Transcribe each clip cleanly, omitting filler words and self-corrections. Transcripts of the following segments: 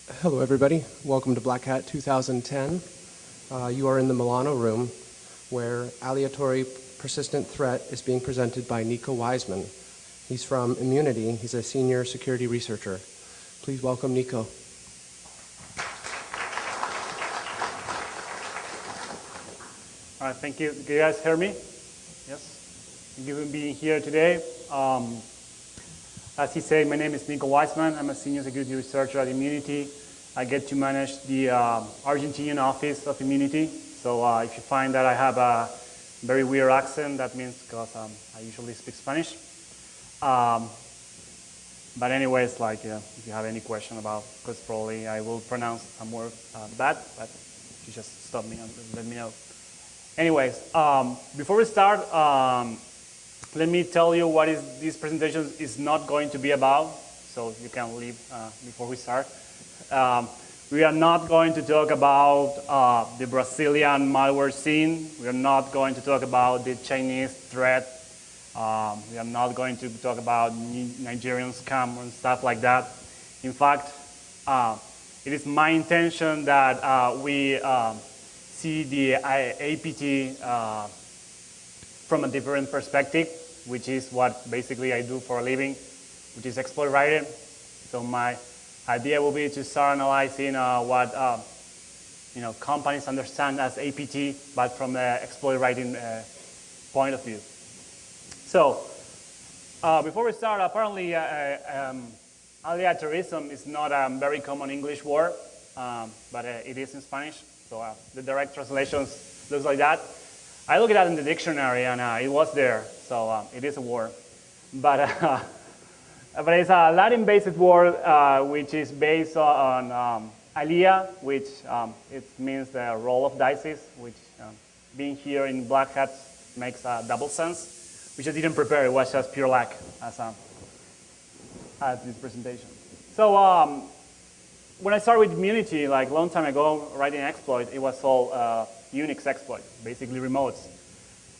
Hello, everybody. Welcome to Blackhat 2010. You are in the Milano room, where Aleatory persistent threat is being presented by Nicolas Waisman. He's from Immunity. He's a senior security researcher. Please welcome Nico. All right, thank you. Can you guys hear me? Yes. Thank you for being here today. As he said, my name is Nicolas Waisman. I'm a senior security researcher at Immunity. I get to manage the Argentinian office of Immunity. So if you find that I have a very weird accent, that means because I usually speak Spanish. But anyways, if you have any question about, because probably I will pronounce some word bad, but you just stop me and let me know. Anyways, before we start, let me tell you what this presentation is not going to be about, so you can leave before we start. We are not going to talk about the Brazilian malware scene. We are not going to talk about the Chinese threat. We are not going to talk about Nigerian scam and stuff like that. In fact, it is my intention that we see the APT from a different perspective, which is what basically I do for a living, which is exploit writing. So my idea will be to start analyzing what companies understand as APT, but from the exploit writing point of view. So before we start, apparently aleatorism is not a very common English word, but it is in Spanish. So the direct translation looks like that. I looked at it in the dictionary, and it was there, so it is a word. But it's a Latin-based word which is based on alia, which it means the roll of dice, which being here in Blackhat makes double sense, which I didn't prepare. It was just pure luck as this presentation. So when I started with Immunity, like a long time ago, writing exploit, it was all Unix exploit, basically remotes.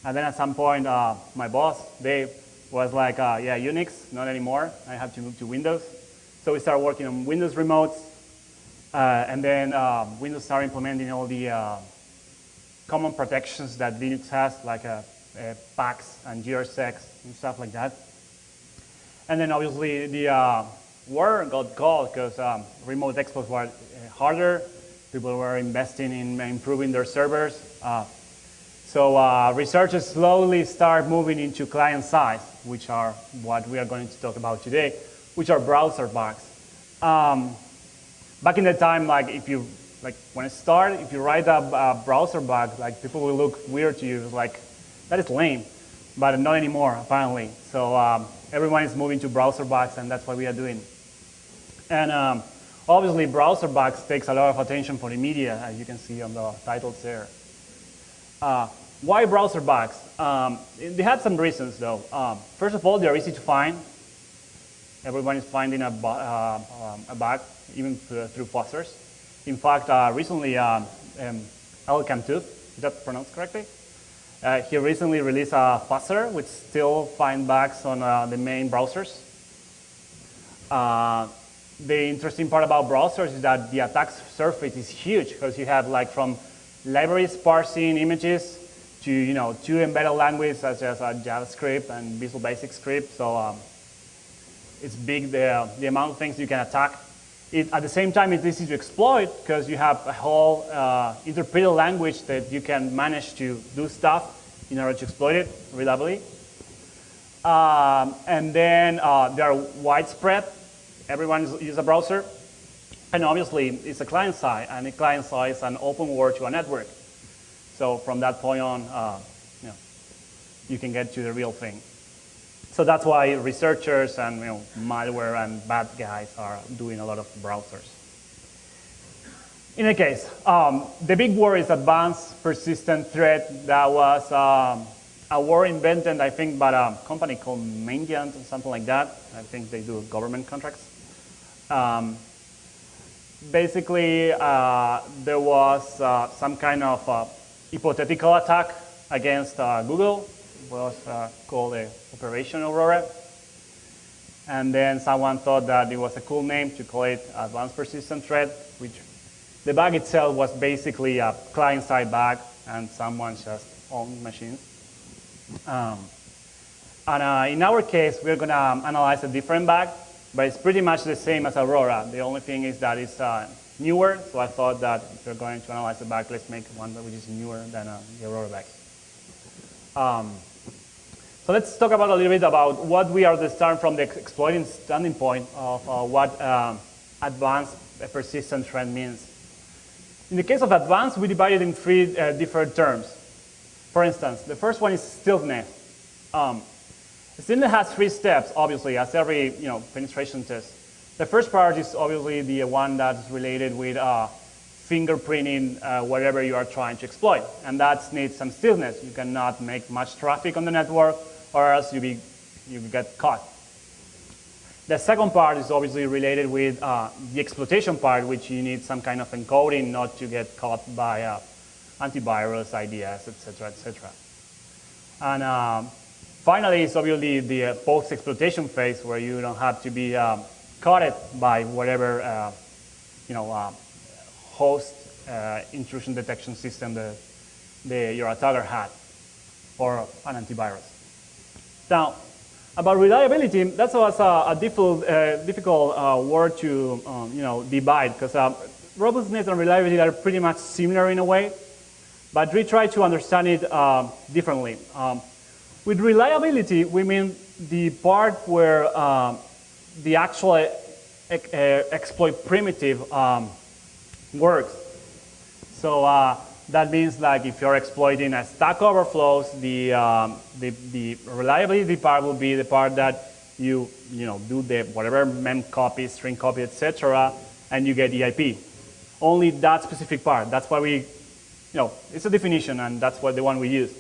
And then at some point, my boss, Dave, was like, yeah, Unix, not anymore. I have to move to Windows. So we started working on Windows remotes. And then Windows started implementing all the common protections that Linux has, like PAX and GRSEX and stuff like that. And then obviously the war got called because remote exploits were harder. People were investing in improving their servers. So researchers slowly start moving into client side, which are what we are going to talk about today, which are browser bugs. Back in the time, when I started, if you write a browser bug, people will look weird to you. It's like, that is lame, but not anymore, apparently. So everyone is moving to browser bugs, and that's what we are doing. And obviously, browser bugs takes a lot of attention from the media, as you can see on the titles there. Why browser bugs? They have some reasons, though. First of all, they're easy to find. Everyone is finding a bug, even through fuzzers. In fact, recently, Aleatory, is that pronounced correctly? He recently released a fuzzer which still finds bugs on the main browsers. The interesting part about browsers is that the attack surface is huge, because you have from libraries parsing images to two embedded languages such as JavaScript and Visual Basic script. So it's big, the amount of things you can attack. At the same time, it's easy to exploit because you have a whole interpreted language that you can manage to do stuff in order to exploit it reliably. And then they are widespread. Everyone uses a browser. And obviously, it's a client side, and the client side is an open world to a network. So from that point on, you can get to the real thing. So that's why researchers and malware and bad guys are doing a lot of browsers. In any case, the big word is advanced persistent threat. That was a word invented, I think, by a company called Mandiant or something like that. I think they do government contracts. Basically, there was some kind of hypothetical attack against Google. It was called Operation Aurora. And then someone thought that it was a cool name to call it Advanced Persistent Thread, which the bug itself was basically a client-side bug, and someone just owned machines. In our case, we're going to analyze a different bug, but it's pretty much the same as Aurora. The only thing is that it's newer, so I thought that if we're going to analyze the bug, let's make one which is newer than the Aurora bug. So let's talk about a little bit about what we are starting from the exploiting standing point of what advanced persistent thread means. In the case of advanced, we divide it in three different terms. For instance, the first one is stealthiness. Stealthiness has 3 steps, obviously, as every penetration test. The first part is obviously the one that's related with fingerprinting whatever you are trying to exploit, and that needs some stealthiness. You cannot make much traffic on the network, or else you get caught. The second part is obviously related with the exploitation part, which you need some kind of encoding not to get caught by antivirus, IDS, etc., etc. And finally, it's obviously the post-exploitation phase, where you don't have to be caught by whatever host intrusion detection system your attacker had, or an antivirus. Now, about reliability, that's was a difficult word to divide, because robustness and reliability are pretty much similar in a way, but we try to understand it differently. With reliability, we mean the part where the actual exploit primitive works. So that means, like, if you're exploiting a Stack Overflows, the reliability part will be the part that you do the whatever mem copy, string copy, etc., and you get EIP. Only that specific part. That's why we, it's a definition, and that's what the one we use.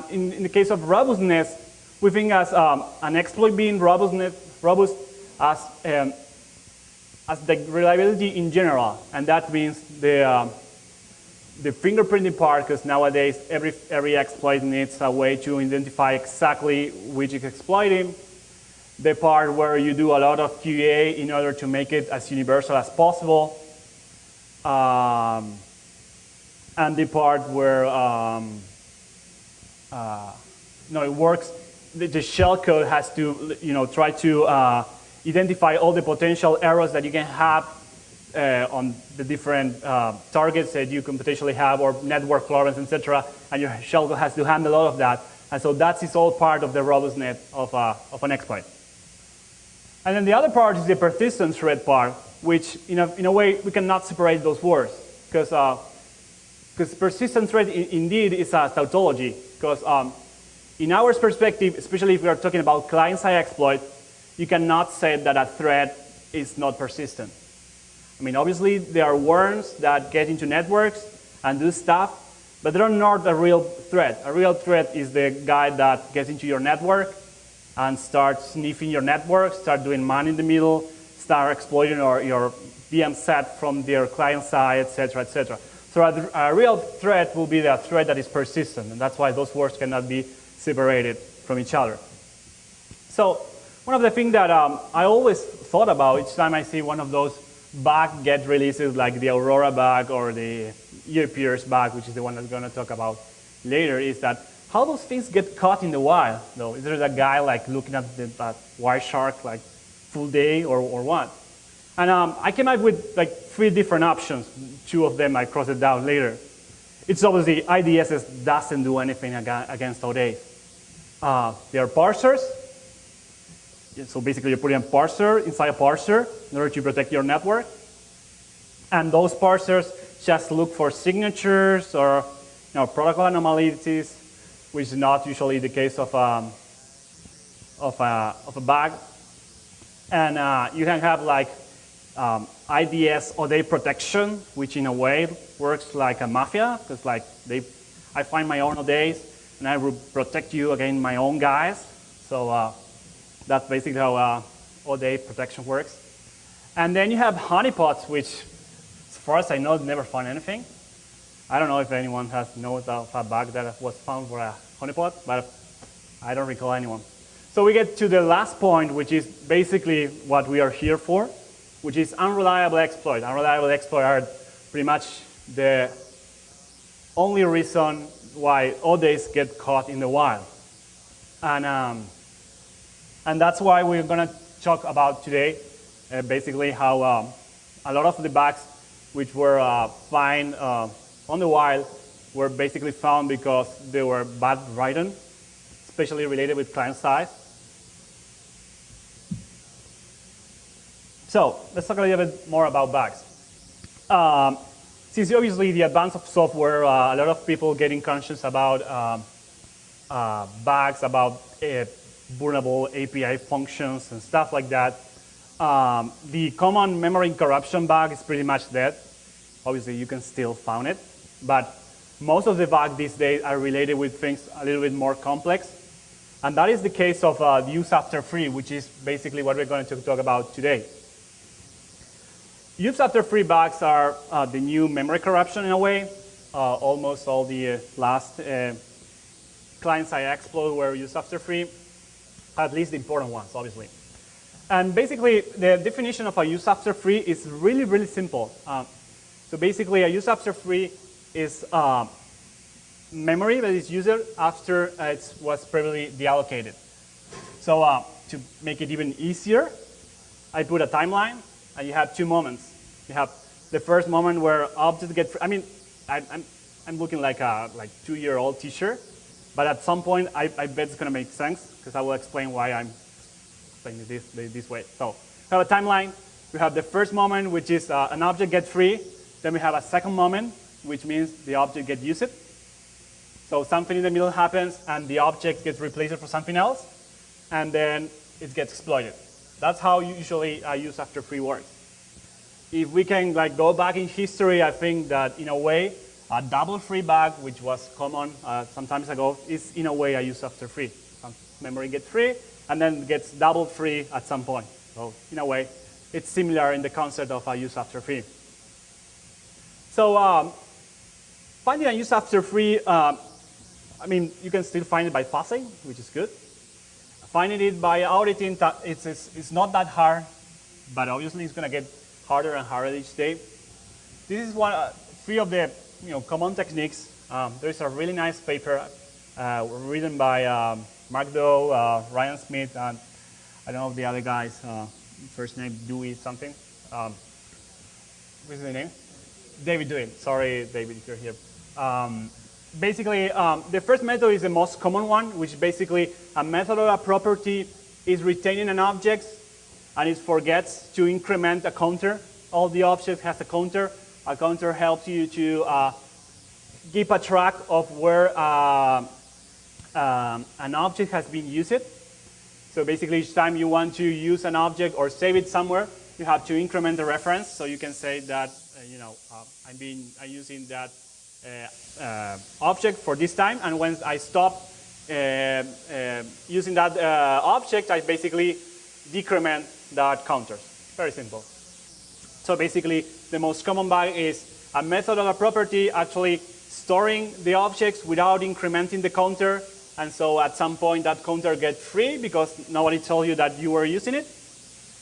In the case of robustness, we think as an exploit being robust as the reliability in general, and that means the fingerprinting part, because nowadays every exploit needs a way to identify exactly which is exploiting. The part where you do a lot of QA in order to make it as universal as possible. And the part where it works, the shellcode has to try to identify all the potential errors that you can have on the different targets that you can potentially have, or network flaws, etc. And your shellcode has to handle all of that. And so that is all part of the robustness of an exploit. And then the other part is the persistent thread part, which in a way we cannot separate those words, because persistent thread indeed is a tautology. Because in our perspective, especially if we are talking about client-side exploit, you cannot say that a thread is not persistent. I mean, obviously, there are worms that get into networks and do stuff, but they're not a real threat. A real threat is the guy that gets into your network and starts sniffing your network, start doing man in the middle, start exploiting your VM set from their client side, etc., etc. So a real threat will be the threat that is persistent, and that's why those words cannot be separated from each other. So one of the things that I always thought about each time I see one of those bug get releases, like the Aurora bug or the EAPers bug, which is the one I'm going to talk about later, is that how those things get caught in the wild, though. Is there a guy like looking at the Wireshark like full day or what? And I came up with like 3 different options. 2 of them I crossed it down later. It's obviously IDS doesn't do anything against ODAs. They are parsers. So basically, you're putting a parser inside a parser in order to protect your network. And those parsers just look for signatures or protocol anomalies, which is not usually the case of a bug. And you can have like IDS ODA protection, which in a way works like a mafia, because like I find my own ODAs and I will protect you against my own guys. So that's basically how ODA protection works. And then you have honeypots, which, as far as I know, never found anything. I don't know if anyone knows of a bug that was found for a honeypot, but I don't recall anyone. So we get to the last point, which is basically what we are here for, which is unreliable exploits. Unreliable exploits are pretty much the only reason why ODEs get caught in the wild. And that's why we're going to talk about today, basically how a lot of the bugs which were found on the wild were basically found because they were bad written, especially related with client side. So let's talk a little bit more about bugs. Since obviously the advance of software, a lot of people getting conscious about bugs, about vulnerable API functions and stuff like that. The common memory corruption bug is pretty much dead. Obviously, you can still find it, but most of the bugs these days are related with things a little bit more complex. And that is the case of use after free, which is basically what we're going to talk about today. Use after free bugs are the new memory corruption in a way. Almost all the last client-side exploits were use after free, at least the important ones, obviously. And basically, the definition of a use after free is really, really simple. So basically, a use after free is memory that is used after it was previously deallocated. So to make it even easier, I put a timeline, and you have two moments. You have the first moment where objects get free. I mean, I'm looking like a 2-year-old teacher, but at some point, I bet it's going to make sense, because I will explain why I'm explaining this way. So we have a timeline. We have the first moment, which is an object gets free. Then we have a second moment, which means the object gets used. So something in the middle happens, and the object gets replaced for something else, and then it gets exploited. That's how usually use after free works. If we can go back in history, I think that in a way, a double free bug, which was common some time ago, is in a way a use after free. Some memory gets free, and then gets double free at some point. So in a way, it's similar in the concept of a use after free. So finding a use after free, I mean, you can still find it by fuzzing, which is good. Finding it by auditing, it's not that hard, but obviously it's going to get harder and harder each day. This is three of the common techniques. There's a really nice paper written by Mark Doe, Ryan Smith, and I don't know the other guy's first name, Dewey something. What's his name? David Dewey. Sorry, David, if you're here. Basically, the first method is the most common one, which is basically a method or a property is retaining an object, and it forgets to increment a counter. All the objects has a counter. A counter helps you to keep a track of where an object has been used. So basically, each time you want to use an object or save it somewhere, you have to increment the reference. So you can say that I'm using that object for this time, and when I stop using that object, I basically decrement that counter. Very simple. So basically, the most common bug is a method or a property actually storing the objects without incrementing the counter, and so at some point that counter gets free because nobody told you that you were using it,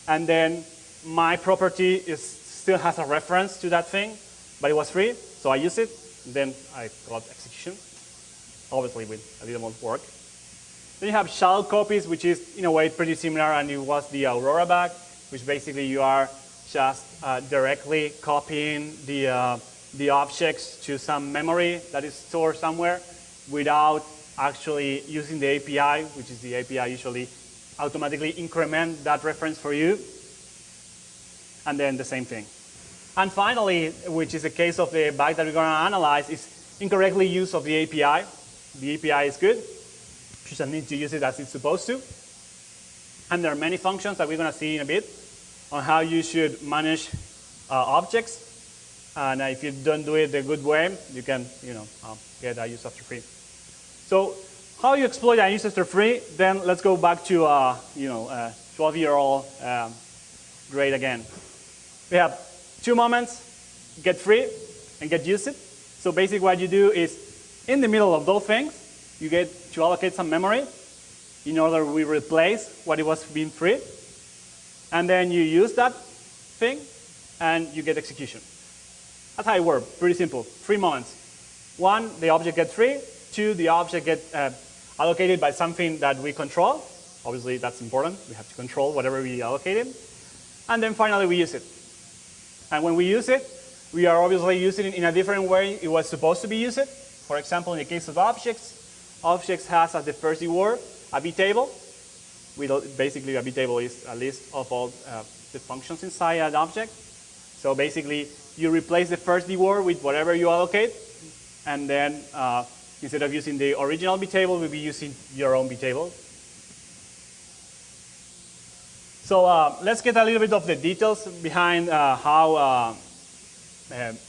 and then my property still has a reference to that thing, but it was free, so I use it. Then I got execution, obviously with a little more work. Then you have shell copies, which is in a way pretty similar, and it was the Aurora bug, which basically you are just directly copying the objects to some memory that is stored somewhere without actually using the API, which is the API usually automatically increment that reference for you, and then the same thing. And finally, which is the case of the bug that we're going to analyze, is incorrectly use of the API. The API is good. You just need to use it as it's supposed to. And there are many functions that we're going to see in a bit on how you should manage objects. And if you don't do it the good way, you can get a use after free. So how you exploit a use after free? Then let's go back to 12-year-old grade again. We have 2 moments, get free and get used. So basically what you do is, in the middle of those things, you get to allocate some memory. in order we replace what it was being freed. And then you use that thing, and you get execution. That's how it works. Pretty simple. 3 moments. 1, the object gets free. 2, the object gets allocated by something that we control. Obviously, that's important. We have to control whatever we allocated. And then finally, we use it. And when we use it, we are obviously using it in a different way it was supposed to be used. For example, in the case of objects, objects has as the first word a B table. Basically, a B table is a list of all the functions inside an object. So basically, you replace the first D word with whatever you allocate, and then instead of using the original B table, we'll be using your own B table. So let's get a little bit of the details behind how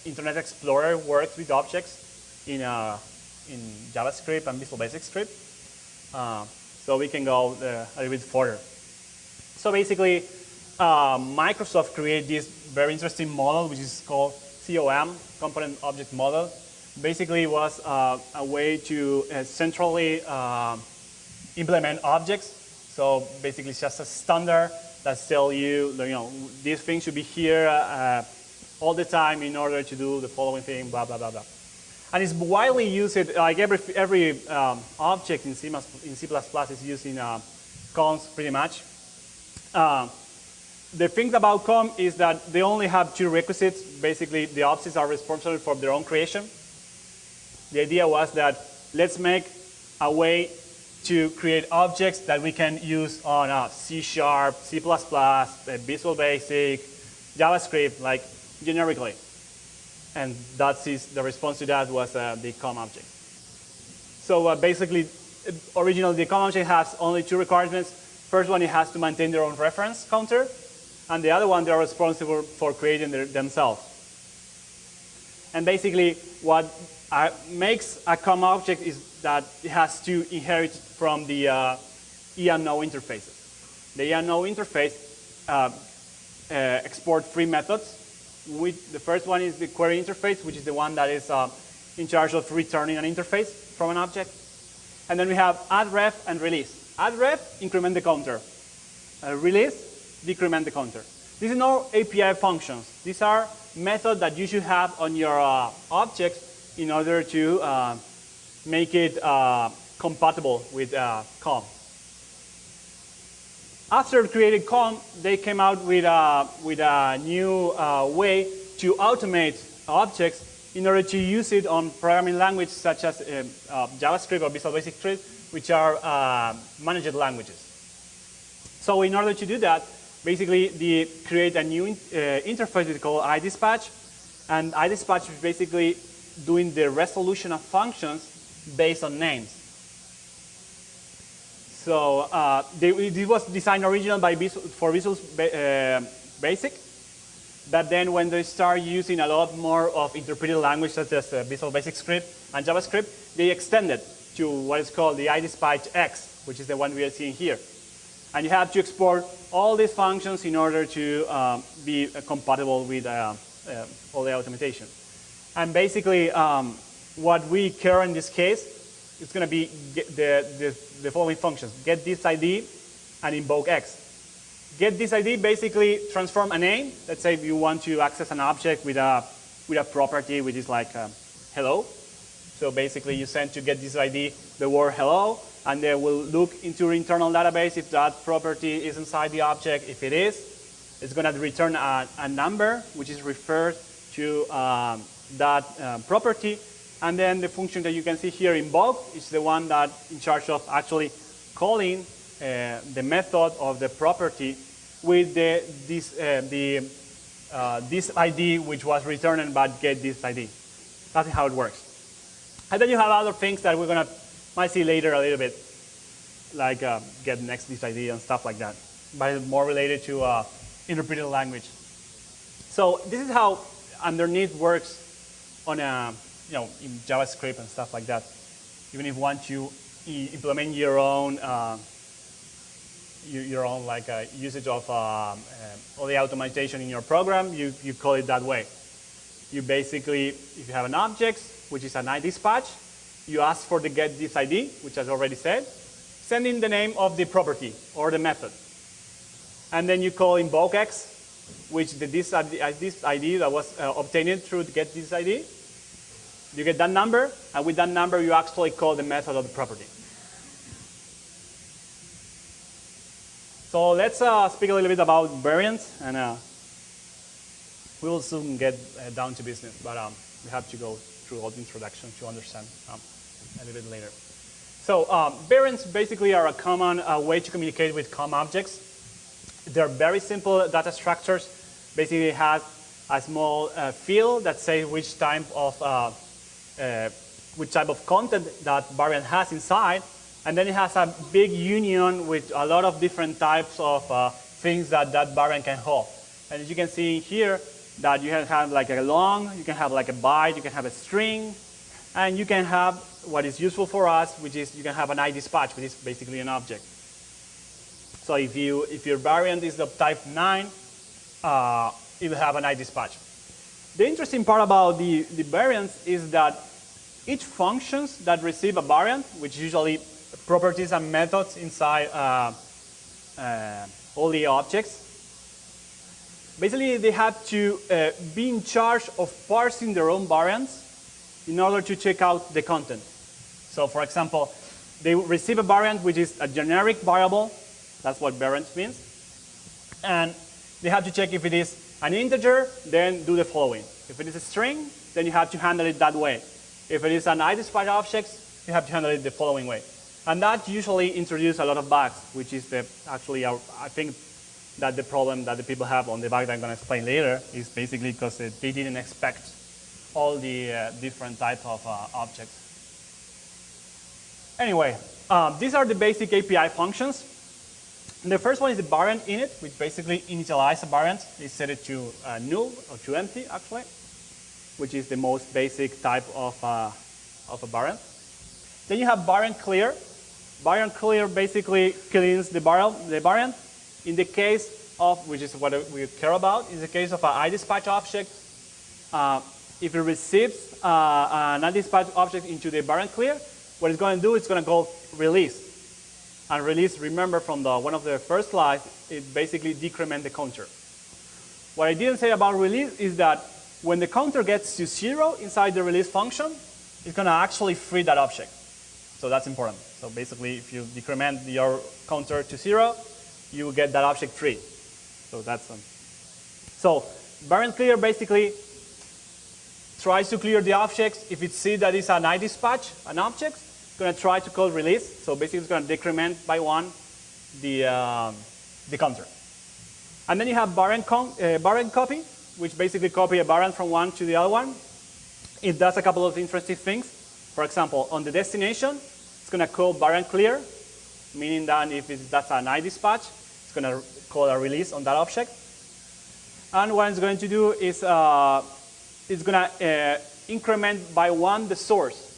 Internet Explorer works with objects in JavaScript and Visual Basic Script. So we can go a little bit further. So basically, Microsoft created this very interesting model, which is called COM, Component Object Model. Basically, it was a way to centrally implement objects. So basically, it's just a standard that tells you, this thing should be here all the time in order to do the following thing, blah, blah, blah, blah. And it's widely used, like every object in C++ is using cons pretty much. The thing about com is that they only have 2 requisites. Basically, the objects are responsible for their own creation. The idea was that let's make a way to create objects that we can use on C#, C++, Visual Basic, JavaScript, like generically. And the response to that was the com object. So basically, originally the com object has only 2 requirements. First one, it has to maintain their own reference counter. And the other one, they are responsible for creating themselves. And basically, what makes a com object is that it has to inherit from the E&O interfaces. The E&O interface export 3 methods. The first one is the query interface, which is the one that is in charge of returning an interface from an object. And then we have addRef and release. addRef, increment the counter. Release, decrement the counter. These are no API functions. These are methods that you should have on your objects in order to make it compatible with com. After creating com, they came out with a new way to automate objects in order to use it on programming languages such as JavaScript or Visual Basic Script, which are managed languages. So in order to do that, basically they create a new interface called iDispatch, and iDispatch is basically doing the resolution of functions based on names. So this was designed originally for Visual Basic, but then when they start using a lot more of interpreted language such as Visual Basic Script and JavaScript, they extended to what is called the iDispatch X, which is the one we are seeing here. And you have to export all these functions in order to be compatible with all the automation. And basically, what we care in this case is going to be the following functions: get this ID and invoke X. Get this ID basically transform a name. Let's say you want to access an object with a property which is like hello. So basically, you send to get this ID the word hello, and they will look into your internal database if that property is inside the object. If it is, it's going to return a number which is referred to that property. And then the function that you can see here, invoke, is the one that's in charge of actually calling the method of the property with this ID which was returned but get this ID. That's how it works. And then you have other things that we're might see later a little bit, like get next this ID and stuff like that, but more related to interpreted language. So this is how underneath works on a in JavaScript and stuff like that. Even if you want to implement your own like usage of all the automation in your program, you call it that way. You basically, if you have an object, which is an iDispatch, you ask for the get this ID, which I already said. sending the name of the property or the method. And then you call invoke x, which this ID that was obtained through get this ID. You get that number, and with that number, you actually call the method of the property. So let's speak a little bit about variants, and we will soon get down to business, but we have to go through all the introduction to understand a little bit later. So variants basically are a common way to communicate with COM objects. They're very simple data structures. Basically, it has a small field that says which type of content that variant has inside, and then it has a big union with a lot of different types of things that variant can hold. And as you can see here, that you can have like a long, you can have like a byte, you can have a string, and you can have what is useful for us, which is you can have an iDispatch, which is basically an object. So if your variant is of type 9, it will have an iDispatch. The interesting part about the variants is that each functions that receive a variant, which usually properties and methods inside all the objects, basically they have to be in charge of parsing their own variants in order to check out the content. So for example, they receive a variant which is a generic variable. That's what variant means. And they have to check if it is an integer, then do the following. If it is a string, then you have to handle it that way. If it is an iDispatch object, you have to handle it the following way. And that usually introduces a lot of bugs, which is actually, I think that the problem that the people have on the bug that I'm going to explain later is basically because they didn't expect all the different types of objects. Anyway, these are the basic API functions. And the first one is the variant init, which basically initializes a variant. They set it to null or to empty, actually, which is the most basic type of a variant. Then you have variant clear. Variant clear basically cleans the variant. In the case of, which is what we care about, in the case of an iDispatch object, if it receives an iDispatch object into the variant clear, what it's going to do is going to go release. And release, remember from one of the first slides, it basically decrements the counter. What I didn't say about release is that when the counter gets to 0 inside the release function, it's going to actually free that object. So that's important. So basically, if you decrement your counter to 0, you will get that object free. So that's so variant clear basically tries to clear the objects. If it sees that it's an iDispatch, an object, it's going to try to call release. So basically, it's going to decrement by 1 the counter. And then you have variant copy, which basically copy a variant from one to the other one. It does a couple of interesting things. For example, on the destination, it's going to call variant clear, meaning that if that's an iDispatch, it's going to call a release on that object. And what it's going to do is it's going to increment by 1 the source.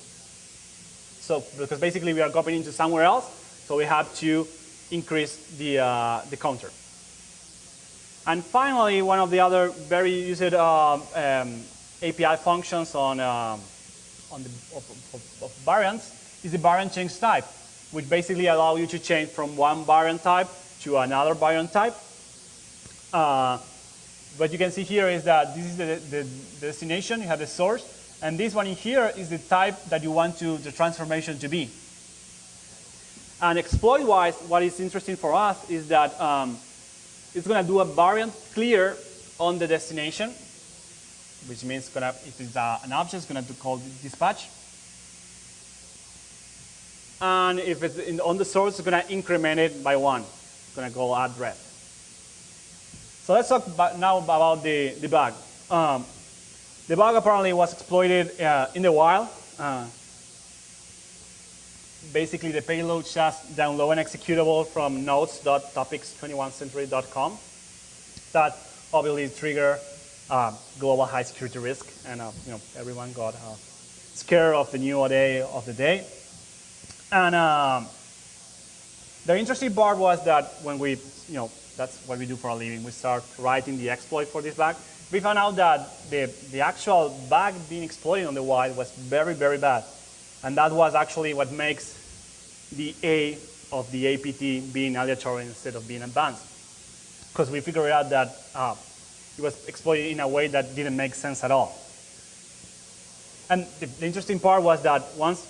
So because basically we are copying into somewhere else, so we have to increase the counter. And finally, one of the other very used API functions of variants is the variant change type, which basically allows you to change from one variant type to another variant type. What you can see here is that this is the destination, you have the source, and this one in here is the type that you want the transformation to be. And exploit-wise, what is interesting for us is that it's going to do a variant clear on the destination, which means if it's an object, it's going to call dispatch. And if it's on the source, it's going to increment it by 1. It's going to go address. So let's talk now about the bug. The bug apparently was exploited in the wild. Basically, the payload just download an executable from nodes.topics21century.com that obviously trigger global high security risk, and everyone got scared of the new day of the day. And the interesting part was that when we, that's what we do for a living, we start writing the exploit for this bug. We found out that the actual bug being exploited on the wild was very, very bad. And that was actually what makes the A of the APT being aleatory instead of being advanced. Because we figured out that it was exploited in a way that didn't make sense at all. And the interesting part was that once,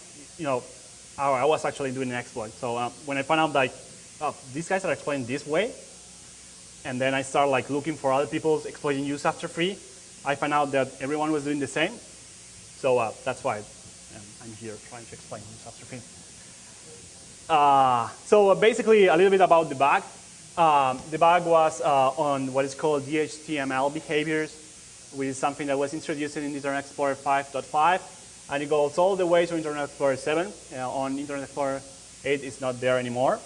I was actually doing an exploit. So when I found out like, oh, these guys are exploiting this way, and then I started like looking for other people exploiting use after free, I found out that everyone was doing the same. So that's why I'm here trying to explain use after free. So basically a little bit about the bug. The bug was on what is called DHTML behaviors, which is something that was introduced in Internet Explorer 5.5, and it goes all the way to Internet Explorer 7. On Internet Explorer 8, it's not there anymore.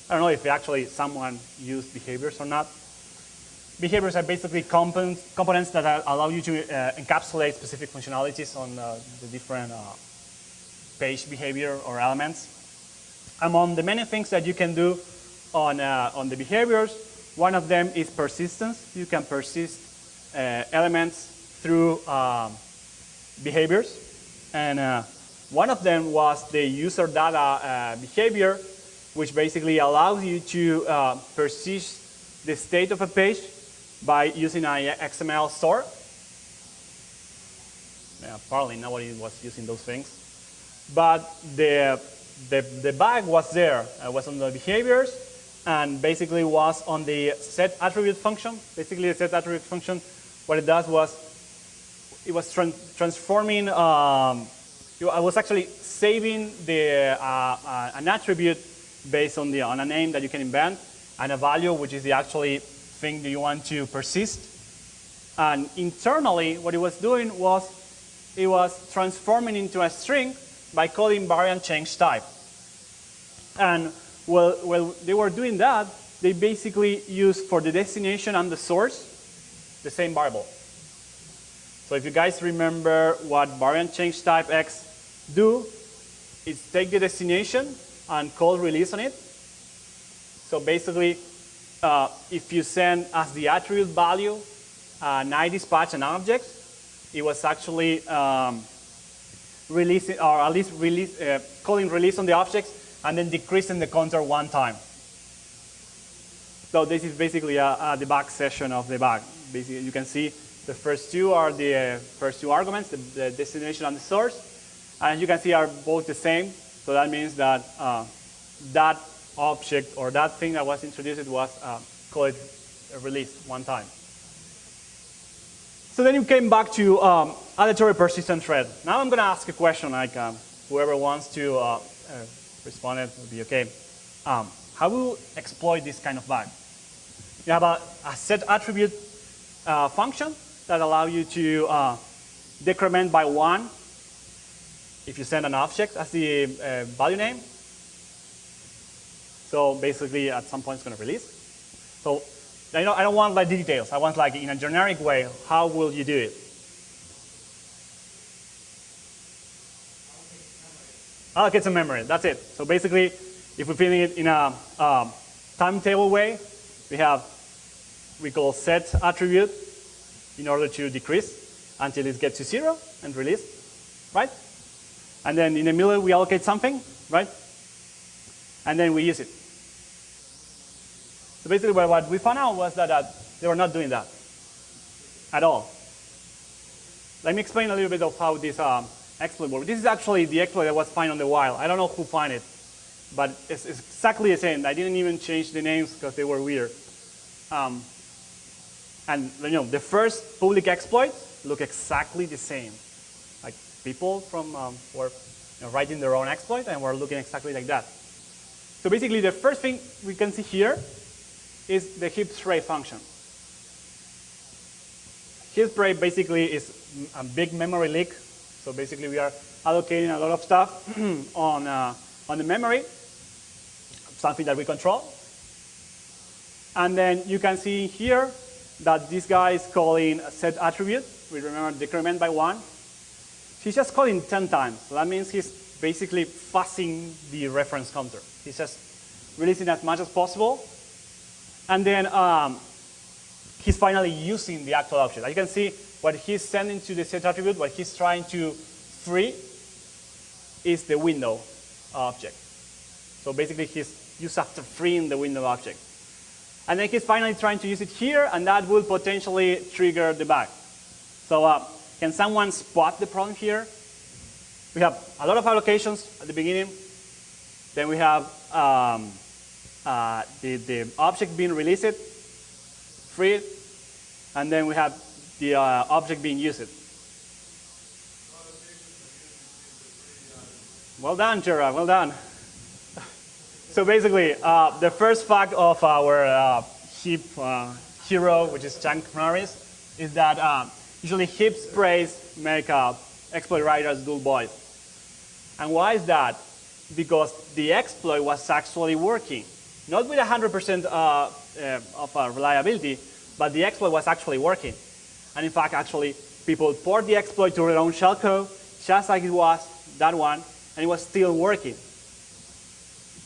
I don't know if actually someone used behaviors or not. Behaviors are basically components that allow you to encapsulate specific functionalities on the different page behavior or elements. Among the many things that you can do on the behaviors, one of them is persistence. You can persist elements through behaviors. And one of them was the user data behavior, which basically allows you to persist the state of a page by using an XML store. Apparently nobody was using those things. But the bug was there. It was on the behaviors, and basically was on the set attribute function. Basically, the set attribute function, what it does was, it was transforming. I was actually saving an attribute based on a name that you can invent, and a value, which is the actually thing that you want to persist. And internally, what it was doing was, it was transforming into a string by calling variant change type. And while they were doing that, they basically used for the destination and the source the same variable. So if you guys remember what variant change type X do, is take the destination and call release on it. So basically, if you send as the attribute value dispatch an object, it was actually releasing, or at least calling release on the objects, and then decreasing the counter one time. So this is basically a debug session of the bug. Basically, you can see the first two are the first two arguments, the destination and the source. And you can see are both the same. So that means that that object or that thing that was introduced was called release one time. So then you came back to aleatory persistent thread. Now I'm going to ask a question, like whoever wants to respond it will be okay. How will you exploit this kind of bug? You have a set attribute function that allow you to decrement by 1 if you send an object as the value name. So basically, at some point, it's going to release. So I don't want like the details. I want like in a generic way, how will you do it? Allocate some memory. That's it. So basically, if we're feeling it in a timetable way, we call set attribute in order to decrease until it gets to 0 and release, right? And then in the middle, we allocate something, right? And then we use it. So basically, what we found out was that they were not doing that at all. Let me explain a little bit of how this exploit works. This is actually the exploit that was found on the wild. I don't know who found it, but it's exactly the same. I didn't even change the names because they were weird. And the first public exploits look exactly the same. Like people from were writing their own exploit and were looking exactly like that. So basically, the first thing we can see here is the heap spray function. Heap spray basically is a big memory leak. So basically, we are allocating a lot of stuff on the memory, something that we control. And then you can see here that this guy is calling a set attribute. We remember decrement by 1. He's just calling 10 times. So that means he's basically fuzzing the reference counter. He's just releasing as much as possible. And then he's finally using the actual object. As you can see, what he's sending to the set attribute, what he's trying to free is the window object. So basically, he's use after freeing the window object. And then he's finally trying to use it here, and that will potentially trigger the bug. So can someone spot the problem here? We have a lot of allocations at the beginning. Then we have the object being released, freed, and then we have the object being used. Well done, Gerard, well done. So basically, the first fact of our heap hero, which is Chunk Norris, is that usually heap sprays make exploit writers dull void. And why is that? Because the exploit was actually working. Not with 100% of reliability, but the exploit was actually working. And in fact, actually, people poured the exploit to their own shellcode, just like it was, that one, and it was still working.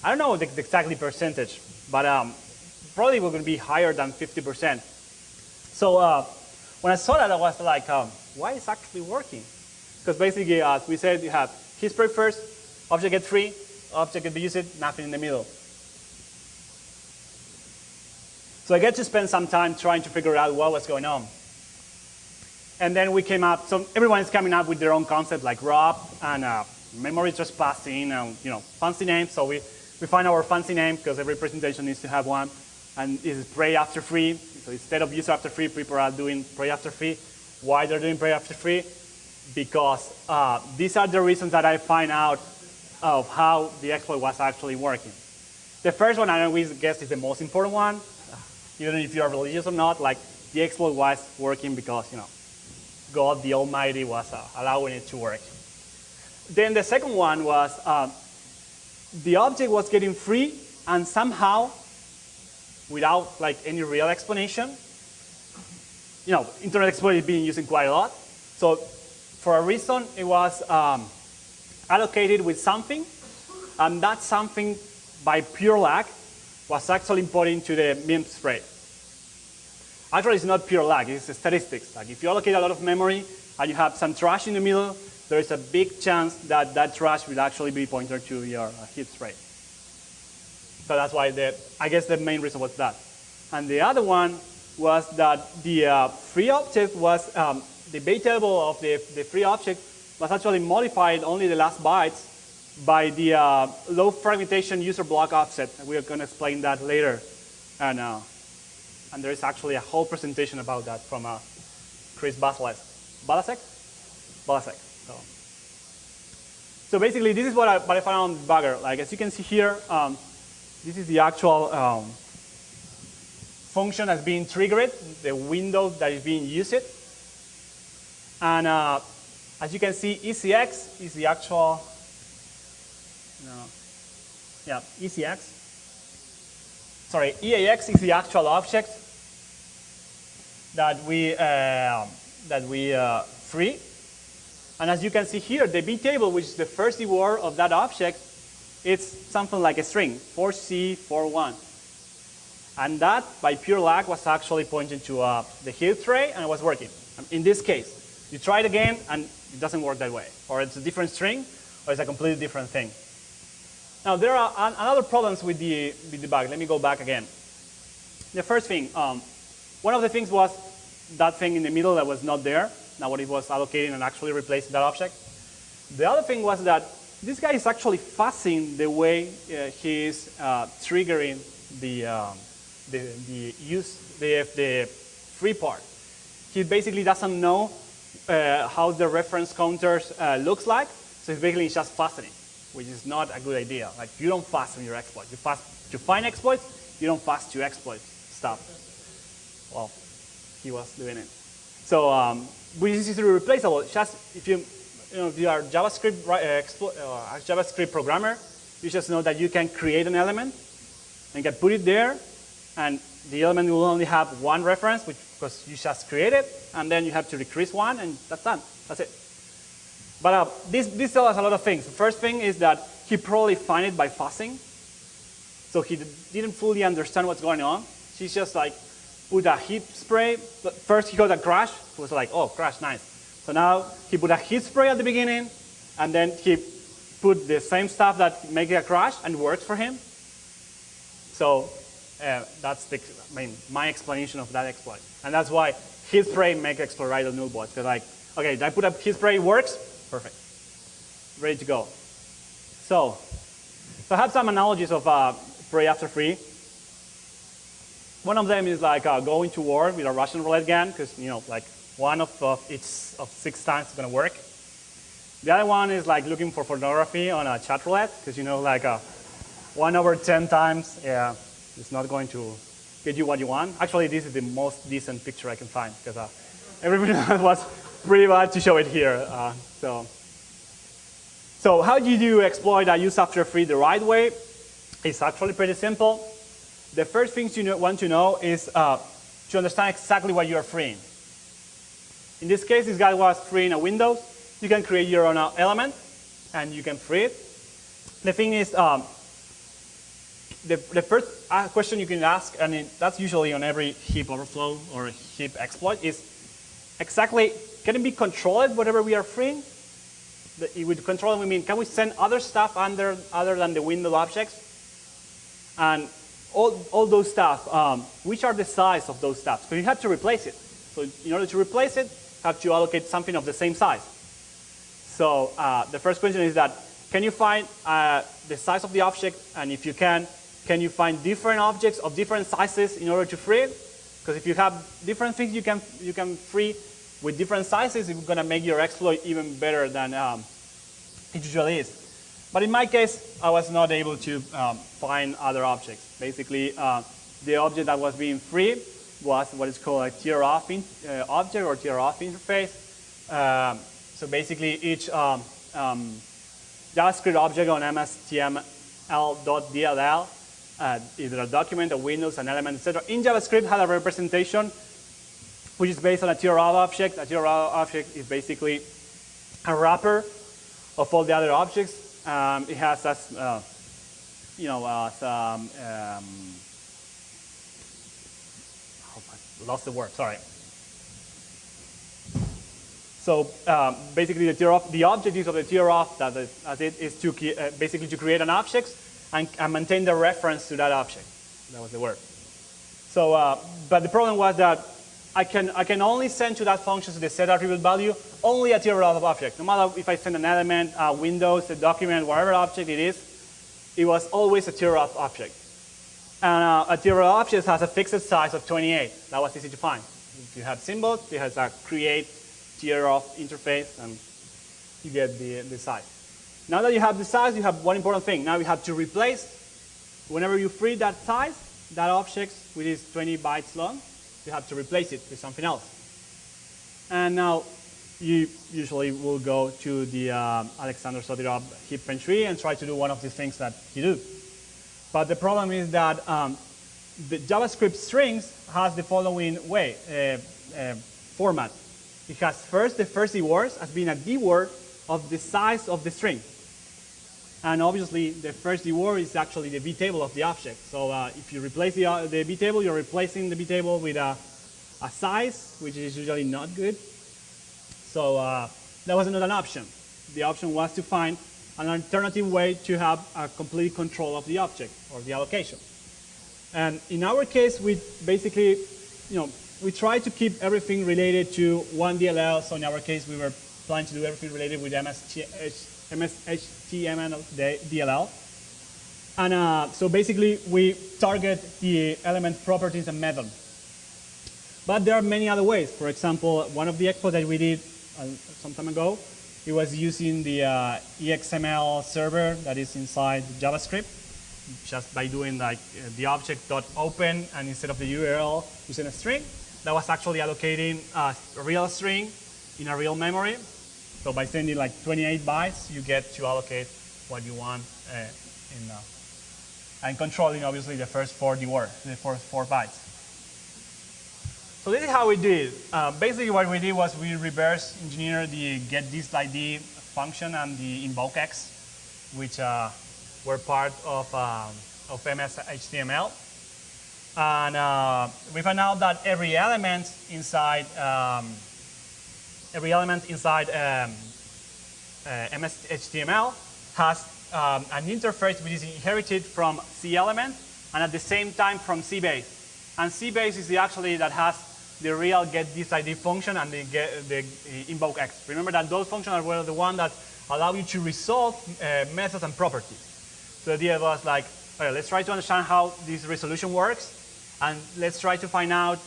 I don't know the exactly percentage, but probably we're going to be higher than 50%. So when I saw that, I was like, why is it actually working? Because basically, as we said, you have heap spray first, object get free, object get used, nothing in the middle. So I get to spend some time trying to figure out what was going on. And then we came up, so everyone is coming up with their own concept, like ROP and memory trespassing, and fancy names. So we find our fancy name, because every presentation needs to have one. And this is pray after free. So instead of use after free, people are doing pray after free. Why they're doing pray after free? Because these are the reasons that I find out of how the exploit was actually working. The first one, I always guess, is the most important one. Even if you are religious or not, like the exploit was working because God the Almighty was allowing it to work. Then the second one was the object was getting free, and somehow, without like any real explanation, Internet Explorer is being used quite a lot. So for a reason, it was allocated with something, and that something, by pure luck, was actually put into the meme spray. Actually, it's not pure luck, it's statistics. Like if you allocate a lot of memory and you have some trash in the middle, there is a big chance that that trash will actually be pointed to your heap spray. So that's why I guess the main reason was that. And the other one was that the free object was, the base table of the free object was actually modified only the last bytes by the low fragmentation user block offset. We are going to explain that later. And there is actually a whole presentation about that from Chris Balasek. So basically, this is what I found on the debugger. Like as you can see here, this is the actual function that's being triggered, the window that is being used. And as you can see, ECX is the actual, ECX. Sorry, EAX is the actual object that we free. And as you can see here, the B table, which is the first word of that object, it's something like a string, 4C41. And that, by pure luck, was actually pointing to the heap tray, and it was working. In this case, you try it again, and it doesn't work that way. Or it's a different string, or it's a completely different thing. Now, there are other problems with the debug. Let me go back again. The first thing, one of the things was that thing in the middle that was not there. Now what it was allocating and actually replacing that object. The other thing was that this guy is actually fuzzing the way he's triggering the free part. He basically doesn't know how the reference counters looks like, so he's basically just fuzzing, which is not a good idea. Like you don't fuzz on your exploit. You fuzz to find exploits. You don't fuzz to exploit stuff. Well, he was doing it. So this is replaceable. Just if you are JavaScript JavaScript programmer, you just know that you can create an element and you can put it there, and the element will only have one reference, because you just create it, and then you have to decrease one, and that's done. That's it. But this tells us a lot of things. The first thing is that he probably found it by fuzzing. So he didn't fully understand what's going on. He's just like put a heap spray. First he got a crash. He was like, oh, crash, nice. So now he put a heap spray at the beginning, and then he put the same stuff that makes a crash and works for him. So that's my explanation of that exploit. And that's why hit spray make exploit null bots. Because like, okay, I put up hit spray, works, perfect, ready to go. So I have some analogies of spray after free. One of them is like going to war with a Russian roulette gun, because like one of 6 times is going to work. The other one is like looking for pornography on a chat roulette, because like 1 over 10 times, yeah, it's not going to get you what you want. Actually, this is the most decent picture I can find, because everybody was pretty bad to show it here. So how do you exploit a use after free the right way? It's actually pretty simple. The first thing you want to know is to understand exactly what you are freeing. In this case, this guy was freeing a Windows. You can create your own element, and you can free it. The thing is, the first question you can ask, and that's usually on every heap overflow or heap exploit, is exactly, can it be controlled, whatever we are freeing? With control, we mean, can we send other stuff other than the window objects? And all those stuff, which are the size of those stuff? So you have to replace it. So in order to replace it, you have to allocate something of the same size. So the first question is that, can you find the size of the object? And if you can you find different objects of different sizes in order to free it? Because if you have different things you can free with different sizes, it's going to make your exploit even better than it usually is. But in my case, I was not able to find other objects. Basically, the object that was being freed was what is called a tear-off object or tear-off interface. So basically, each JavaScript object on mstml.dll, either a document, a Windows, an element, etc., in JavaScript had a representation which is based on a tear-off object. A tear-off object is basically a wrapper of all the other objects. It has as, lost the word, sorry. So basically the objective of the tear-off is to basically to create an object and maintain the reference to that object. That was the word. So, but the problem was that I can only send to that function, to the set attribute value, only a tear-off object. No matter if I send an element, a Windows, a document, whatever object it is, it was always a tear-off object. And a tear-off object has a fixed size of 28. That was easy to find. If you have symbols, it has a create tear-off interface, and you get the size. Now that you have the size, you have one important thing. Now you have to replace, whenever you free that size, that object, which is 20 bytes long, you have to replace it with something else. And now you usually will go to the Alexander Sotirov heap tree and try to do one of the things that he do. But the problem is that the JavaScript strings has the following format. It has the first D words as being a D word of the size of the string. And obviously, the first D word is actually the B table of the object. So if you replace the B table, you're replacing the B table with a size, which is usually not good. So that was not an option. The option was to find an alternative way to have a complete control of the object or the allocation. And in our case, we basically, we try to keep everything related to one DLL. So in our case, we were planning to do everything related with MSHTML DLL. And so basically, we target the element properties and method. But there are many other ways. For example, one of the exploits that we did some time ago, it was using the EXML server that is inside JavaScript, just by doing like the object.open, and instead of the URL, using a string. That was actually allocating a real string in a real memory. So by sending like 28 bytes, you get to allocate what you want and controlling obviously the first 4 bytes. So this is how we did. Basically what we did was we reverse engineered the getDistID function and the invokex, which were part of MS-HTML. And we found out that every element inside MS-HTML has an interface which is inherited from C element and at the same time from cbase. And cbase is actually that has the real getThisID function and the invoke X. Remember that those functions are the one that allow you to resolve methods and properties. So the idea was like, okay, let's try to understand how this resolution works, and let's try to find out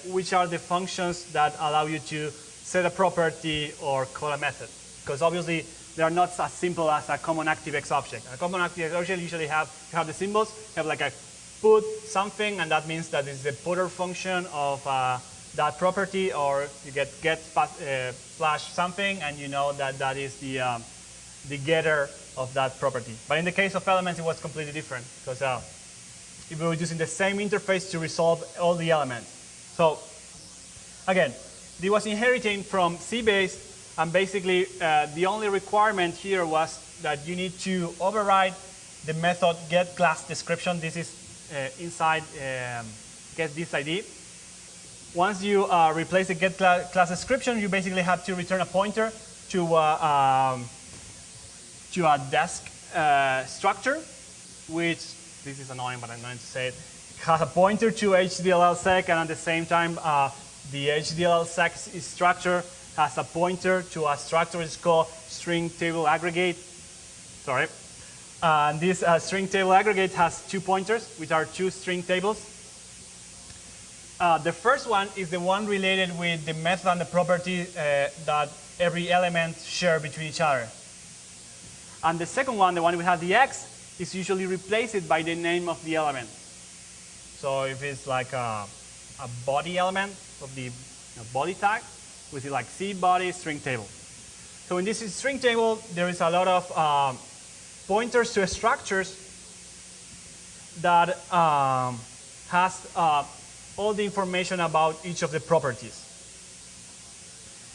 which are the functions that allow you to set a property or call a method. Because obviously, they are not as simple as a common ActiveX object. A common ActiveX object usually have the symbols, have like a put something, and that means that it's the putter function of that property, or you get slash something, and you know that that is the getter of that property. But in the case of elements, it was completely different, because we were using the same interface to resolve all the elements. So again, this was inheriting from cbase, and basically the only requirement here was that you need to override the method getClassDescription. This is inside getThisID. Once you replace the getClassDescription, you basically have to return a pointer to a desk structure, which, this is annoying, but I'm going to say it, has a pointer to HDLLsec, and at the same time, the HDLLsec structure has a pointer to a structure which is called string table aggregate. Sorry. And this string table aggregate has two pointers, which are two string tables. The first one is the one related with the method and the property that every element share between each other. And the second one, the one we have the X, is usually replaced by the name of the element. So if it's like a body element of the body tag, we see like C body string table. So in this string table, there is a lot of pointers to structures that has all the information about each of the properties.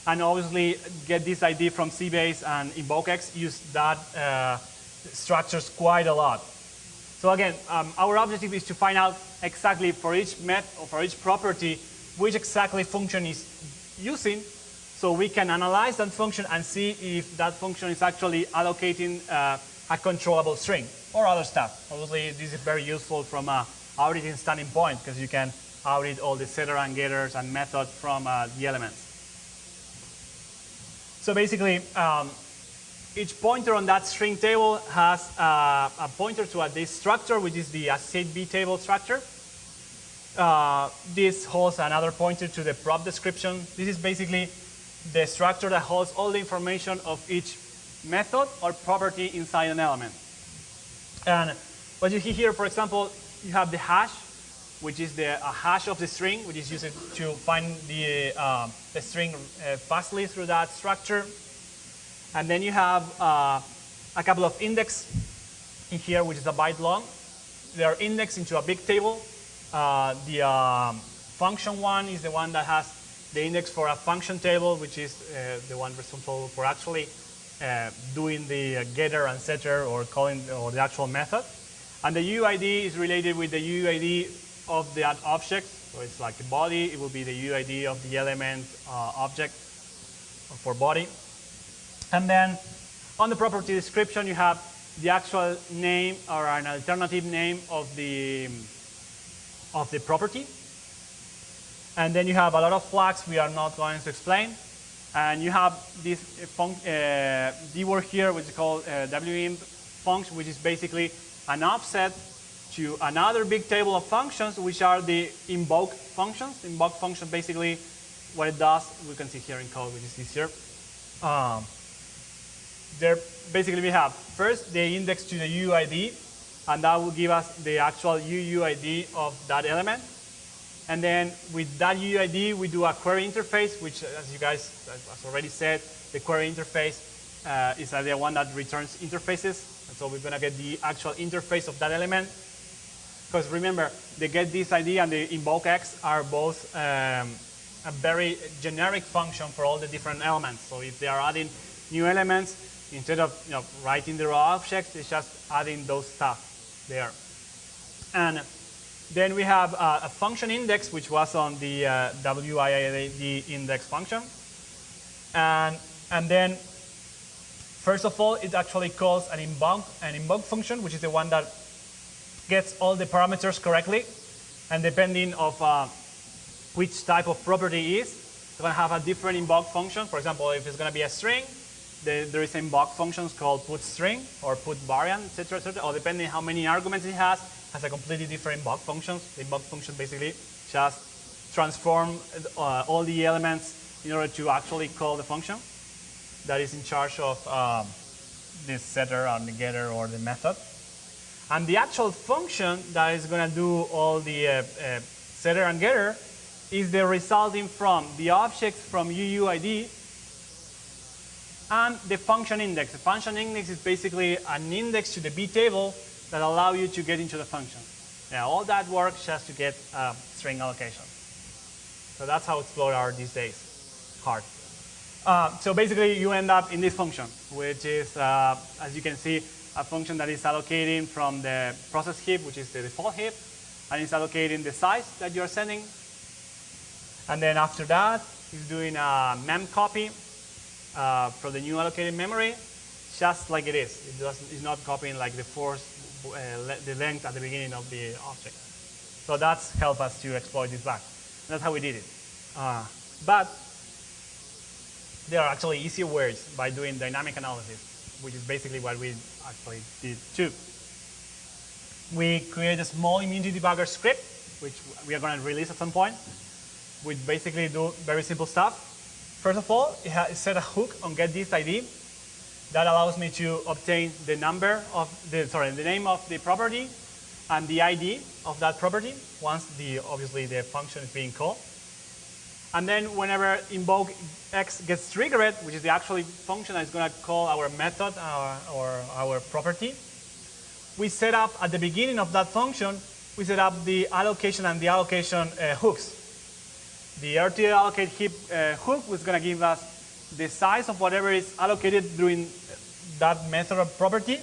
And obviously, getThisID from cbase and invokeX use that structures quite a lot. So again, our objective is to find out exactly for each method or for each property which exactly function is using, so we can analyze that function and see if that function is actually allocating a controllable string or other stuff. Obviously, this is very useful from an auditing standing point, because you can audit all the setter and getters and methods from the elements. So basically, each pointer on that string table has a pointer to this structure, which is the associate B table structure. This holds another pointer to the prop description. This is basically the structure that holds all the information of each method or property inside an element. And what you see here, for example, you have the hash, which is a hash of the string, which is used to find the string fastly through that structure. And then you have a couple of index in here, which is a byte long. They are indexed into a big table. The function one is the one that has the index for a function table, which is the one responsible for actually doing the getter and setter or calling or the actual method. And the UID is related with the UID of that object. So it's like the body, it will be the UID of the element object for body. And then on the property description, you have the actual name or an alternative name of the property. And then you have a lot of flags we are not going to explain. And you have this keyword here, which is called WIMP function, which is basically an offset to another big table of functions, which are the invoke functions. Invoke function, basically, what it does, we can see here in code, which is easier. There, basically, we have first the index to the UID, and that will give us the actual UUID of that element. And then with that UID, we do a query interface, which, as you guys have already said, the query interface is the one that returns interfaces. And so we're going to get the actual interface of that element. Because remember, the getThisID and the invokeX are both a very generic function for all the different elements. So if they are adding new elements, instead of writing the raw objects, it's just adding those stuff there. And then we have a function index, which was on the WIID index function. And then, first of all, it actually calls an invoke function, which is the one that gets all the parameters correctly, and depending of which type of property it is, it's going to have a different invoke function. For example, if it's going to be a string, there is invoke functions called put string or put variant, etc., or depending how many arguments it has a completely different invoke functions. The invoke function basically just transform all the elements in order to actually call the function that is in charge of this setter and the getter or the method. And the actual function that is going to do all the setter and getter is the resulting from the objects from UUID and the function index. The function index is basically an index to the B table that allow you to get into the function. Now, all that works just to get string allocation. So that's how Explorer are these days. Hard. So basically, you end up in this function, which is, as you can see, a function that is allocating from the process heap, which is the default heap, and it's allocating the size that you're sending. And then after that, it's doing a mem copy for the new allocated memory, just like it is. It's not copying like the the length at the beginning of the object. So that's helped us to exploit this bug. That's how we did it. But there are actually easier ways by doing dynamic analysis, which is basically what we actually did too. We create a small immunity debugger script, which we are going to release at some point, which basically do very simple stuff. First of all, it set a hook on getThisID that allows me to obtain the number of the name of the property and the ID of that property once obviously the function is being called. And then whenever invoke X gets triggered, which is the actual function that is going to call our method or our property, we set up at the beginning of that function, we set up the allocation and the allocation hooks. The RTL allocate heap hook was going to give us the size of whatever is allocated during that method of property.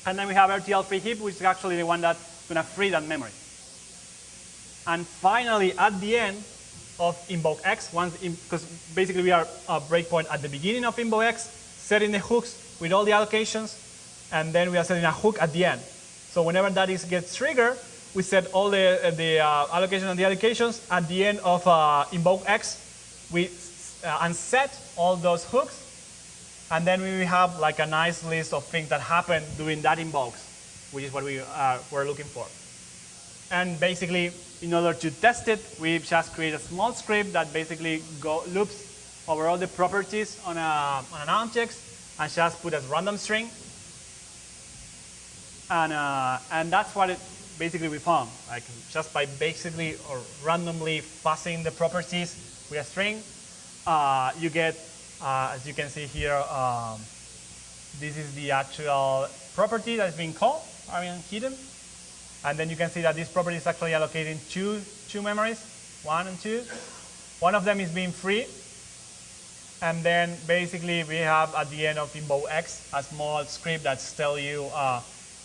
And then we have RTL free heap, which is actually the one that's going to free that memory. And finally, at the end of invoke X, because basically we are a breakpoint at the beginning of invoke X, setting the hooks with all the allocations, and then we are setting a hook at the end. So whenever that gets triggered, we set all the allocation and the allocations at the end of invoke X. We unset all those hooks, and then we have like a nice list of things that happen during that invokes, which is what we're looking for. And basically, in order to test it, we just create a small script that basically loops over all the properties on an object and just put as random string. And that's what basically we found. Like just by basically or randomly fuzzing the properties with a string, you get, as you can see here, this is the actual property that is being called, hidden. And then you can see that this property is actually allocating two memories, 1 and 2. One of them is being free. And then basically we have at the end of invoke X a small script that tells you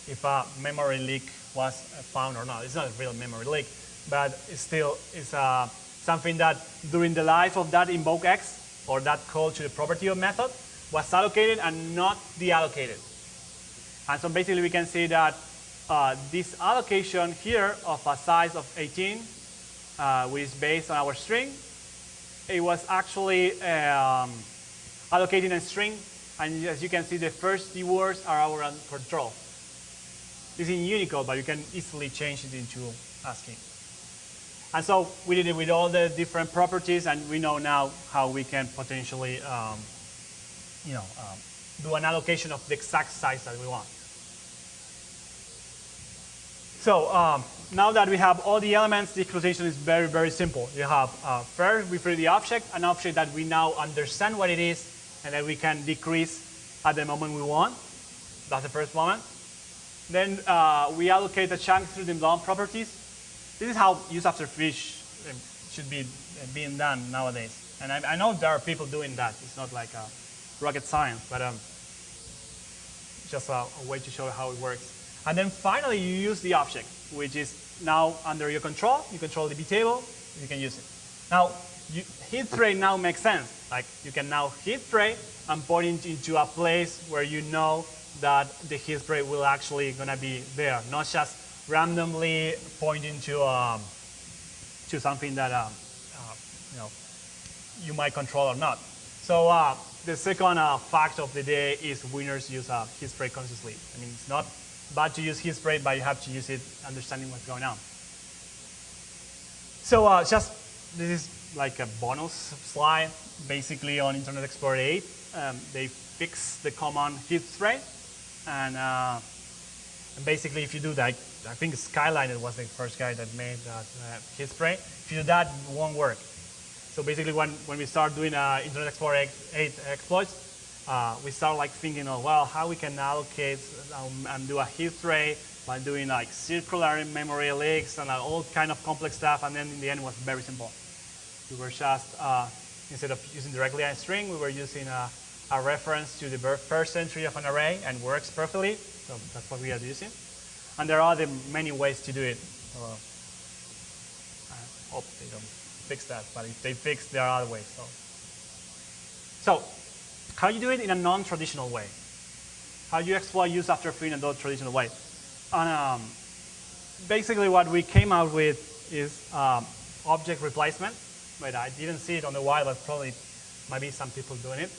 if a memory leak was found or not. It's not a real memory leak, but it's still something that during the life of that invoke X or that call to the property of method was allocated and not deallocated. And so basically we can see that this allocation here of a size of 18, which is based on our string, it was actually allocating a string, and as you can see, the first D words are our control. This is in Unicode, but you can easily change it into ASCII. And so we did it with all the different properties, and we know now how we can potentially, do an allocation of the exact size that we want. So now that we have all the elements, the exploitation is very, very simple. You have first, we free the object, an object that we now understand what it is, and that we can decrease at the moment we want. That's the first moment. Then we allocate the chunk through the DOM properties. This is how use after fish should be being done nowadays. And I know there are people doing that. It's not like rocket science, but just a way to show how it works. And then finally, you use the object, which is now under your control. You control the B table, you can use it. Now, hit tray now makes sense. Like you can now hit tray and point it into a place where you know that the hit tray will actually gonna be there, not just randomly pointing to something that you might control or not. So the second fact of the day is winners use hit spray consciously. I mean, it's not bad to use hit spray, but you have to use it understanding what's going on. So this is like a bonus slide, basically on Internet Explorer 8. They fix the common hit spray, and basically if you do that, I think Skyline was the first guy that made that hit spray. If you do that, it won't work. So basically when we start doing Internet Explorer 8 exploits, we start like thinking, oh, well, how we can allocate and do a hit spray by doing like circular memory leaks and all kind of complex stuff, and then in the end it was very simple. We were just, instead of using directly a string, we were using a reference to the first entry of an array, and works perfectly. So that's what we are using. And there are many ways to do it. I hope they don't fix that, but if they fix, there are other ways. So how do you do it in a non-traditional way? How do you exploit use after free in a non-traditional way? And basically what we came out with is object replacement, but I didn't see it on the wild, but probably might be some people doing it.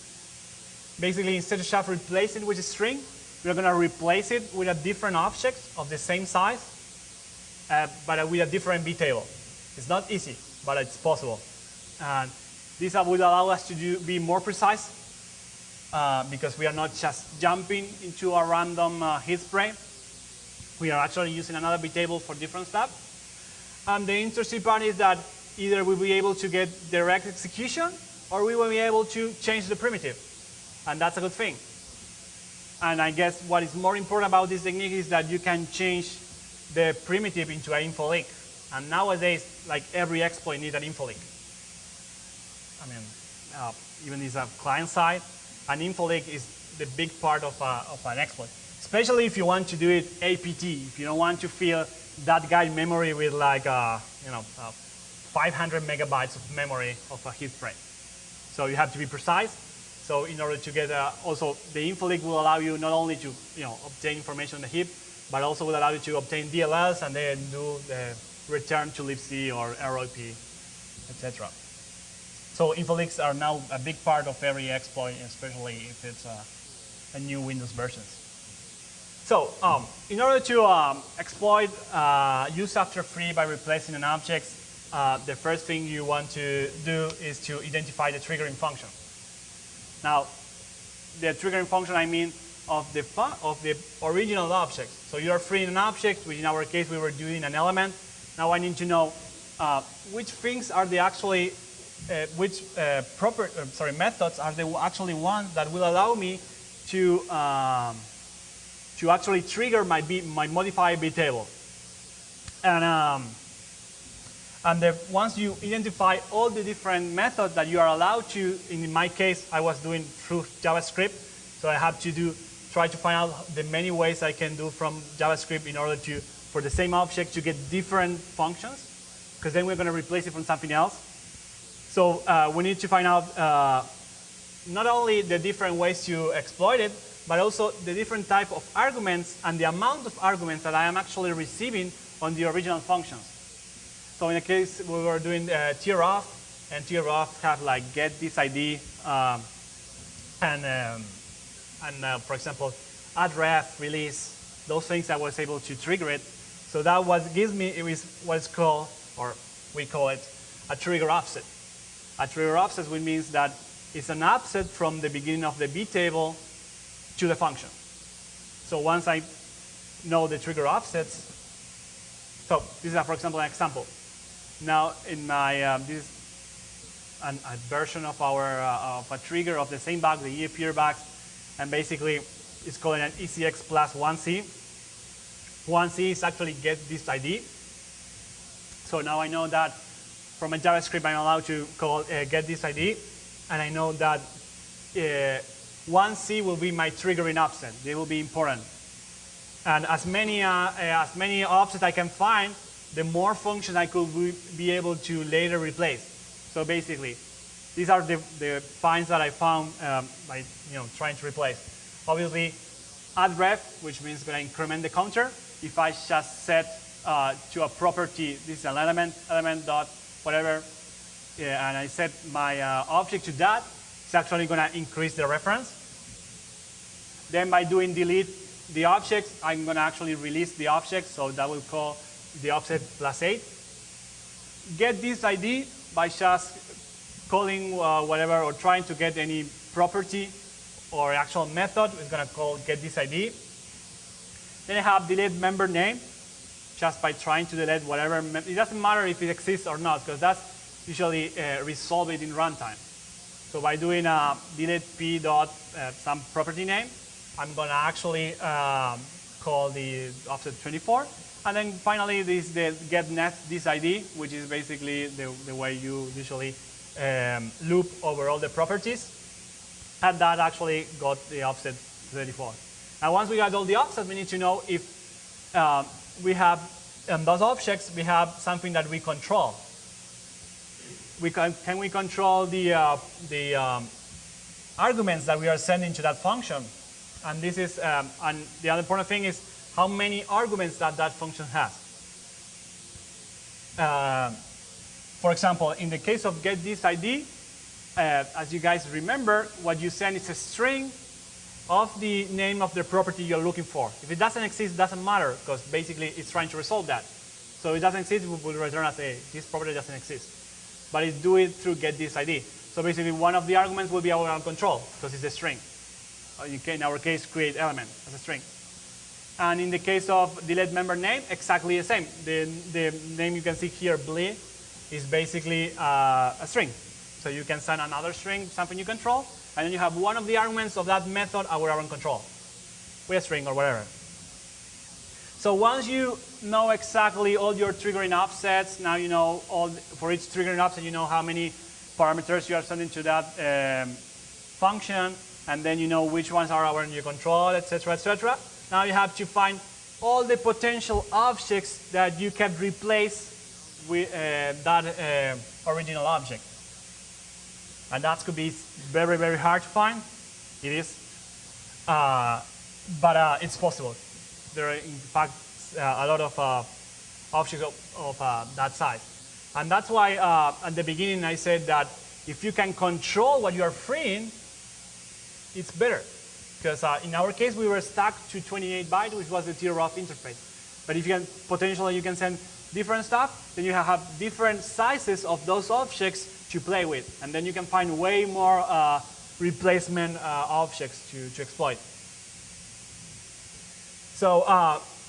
Basically, instead of just replacing it with a string, we're going to replace it with a different object of the same size, but with a different B table. It's not easy, but it's possible. And this would allow us to be more precise, because we are not just jumping into a random hit spray. We are actually using another B table for different stuff. And the interesting part is that either we'll be able to get direct execution, or we will be able to change the primitive. And that's a good thing. And I guess what is more important about this technique is that you can change the primitive into an info leak. And nowadays, like every exploit needs an info leak. I mean, even if it's a client side, an info leak is the big part of an exploit. Especially if you want to do it APT, if you don't want to fill that guide memory with like 500 megabytes of memory of a hit spray. So you have to be precise. So in order to get also the info leak will allow you not only to obtain information on the heap, but also will allow you to obtain DLLs and then do the return to libc or ROP, etc. So info leaks are now a big part of every exploit, especially if it's a new Windows versions. So in order to exploit use after free by replacing an object, the first thing you want to do is to identify the triggering function. Now, the triggering function, I mean, of the original object. So you are freeing an object, which in our case we were doing an element. Now I need to know which things are the actually, which methods are the actually ones that will allow me to actually trigger my modified B table. And once you identify all the different methods that you are allowed to, in my case, I was doing through JavaScript, so I have to try to find out the many ways I can do from JavaScript in order to, for the same object, to get different functions, because then we're going to replace it from something else. So we need to find out not only the different ways to exploit it, but also the different type of arguments and the amount of arguments that I am actually receiving on the original functions. So in the case we were doing tier off, and tier off have like get this ID and for example add ref, release, those things I was able to trigger it. So that gives me what's called, or we call it, a trigger offset. A trigger offset, which means that it's an offset from the beginning of the B table to the function. So once I know the trigger offsets, so this is for example an example. Now, in my this is a version of our of a trigger of the same bug, the EAP bug, and basically it's called an ECX plus 1C. 1C is actually get this ID. So now I know that from a JavaScript I'm allowed to call get this ID, and I know that 1C will be my triggering offset. They will be important, and as many offsets I can find, the more functions I could be able to later replace. So basically, these are the finds that I found by trying to replace. Obviously, add ref, which means going to increment the counter. if I just set to a property, this is an element dot whatever, and I set my object to that, it's actually going to increase the reference. Then by doing delete the objects, I'm going to actually release the object, so that will call the offset +8. Get this ID by just calling whatever, or trying to get any property or actual method. It's going to call get this ID. Then I have delete member name, just by trying to delete whatever. It doesn't matter if it exists or not, because that's usually resolved in runtime. So by doing delete p dot some property name, I'm going to actually call the offset 24. And then finally, this the get net this ID, which is basically the way you usually loop over all the properties. And that actually got the offset 34. Now, once we got all the offsets, we need to know if we have those objects, we have something that we control. Can we control the arguments that we are sending to that function? And this is, and the other important thing is how many arguments that function has. For example, in the case of get this ID, as you guys remember, what you send is a string of the name of the property you're looking for. If it doesn't exist, it doesn't matter, because basically it's trying to resolve that. So it doesn't exist, we will return as a, this property doesn't exist. But it do it through get this ID. So basically one of the arguments will be our control, because it's a string. In our case, create element as a string. And in the case of delete member name, exactly the same. The name you can see here, blee, is basically a string. So you can send another string, something you control, and then you have one of the arguments of that method our own control, with a string or whatever. So once you know exactly all your triggering offsets, now you know for each triggering offset, you know how many parameters you are sending to that function, and then you know which ones are in your control, etc., etc. Now you have to find all the potential objects that you can replace with that original object. And that could be very, very hard to find. It is. But it's possible. There are, in fact, a lot of objects of that size. And that's why at the beginning I said that if you can control what you are freeing, it's better. Because in our case, we were stuck to 28 bytes, which was the tier of interface. But if you can, potentially you can send different stuff, then you have different sizes of those objects to play with. And then you can find way more replacement objects to exploit. So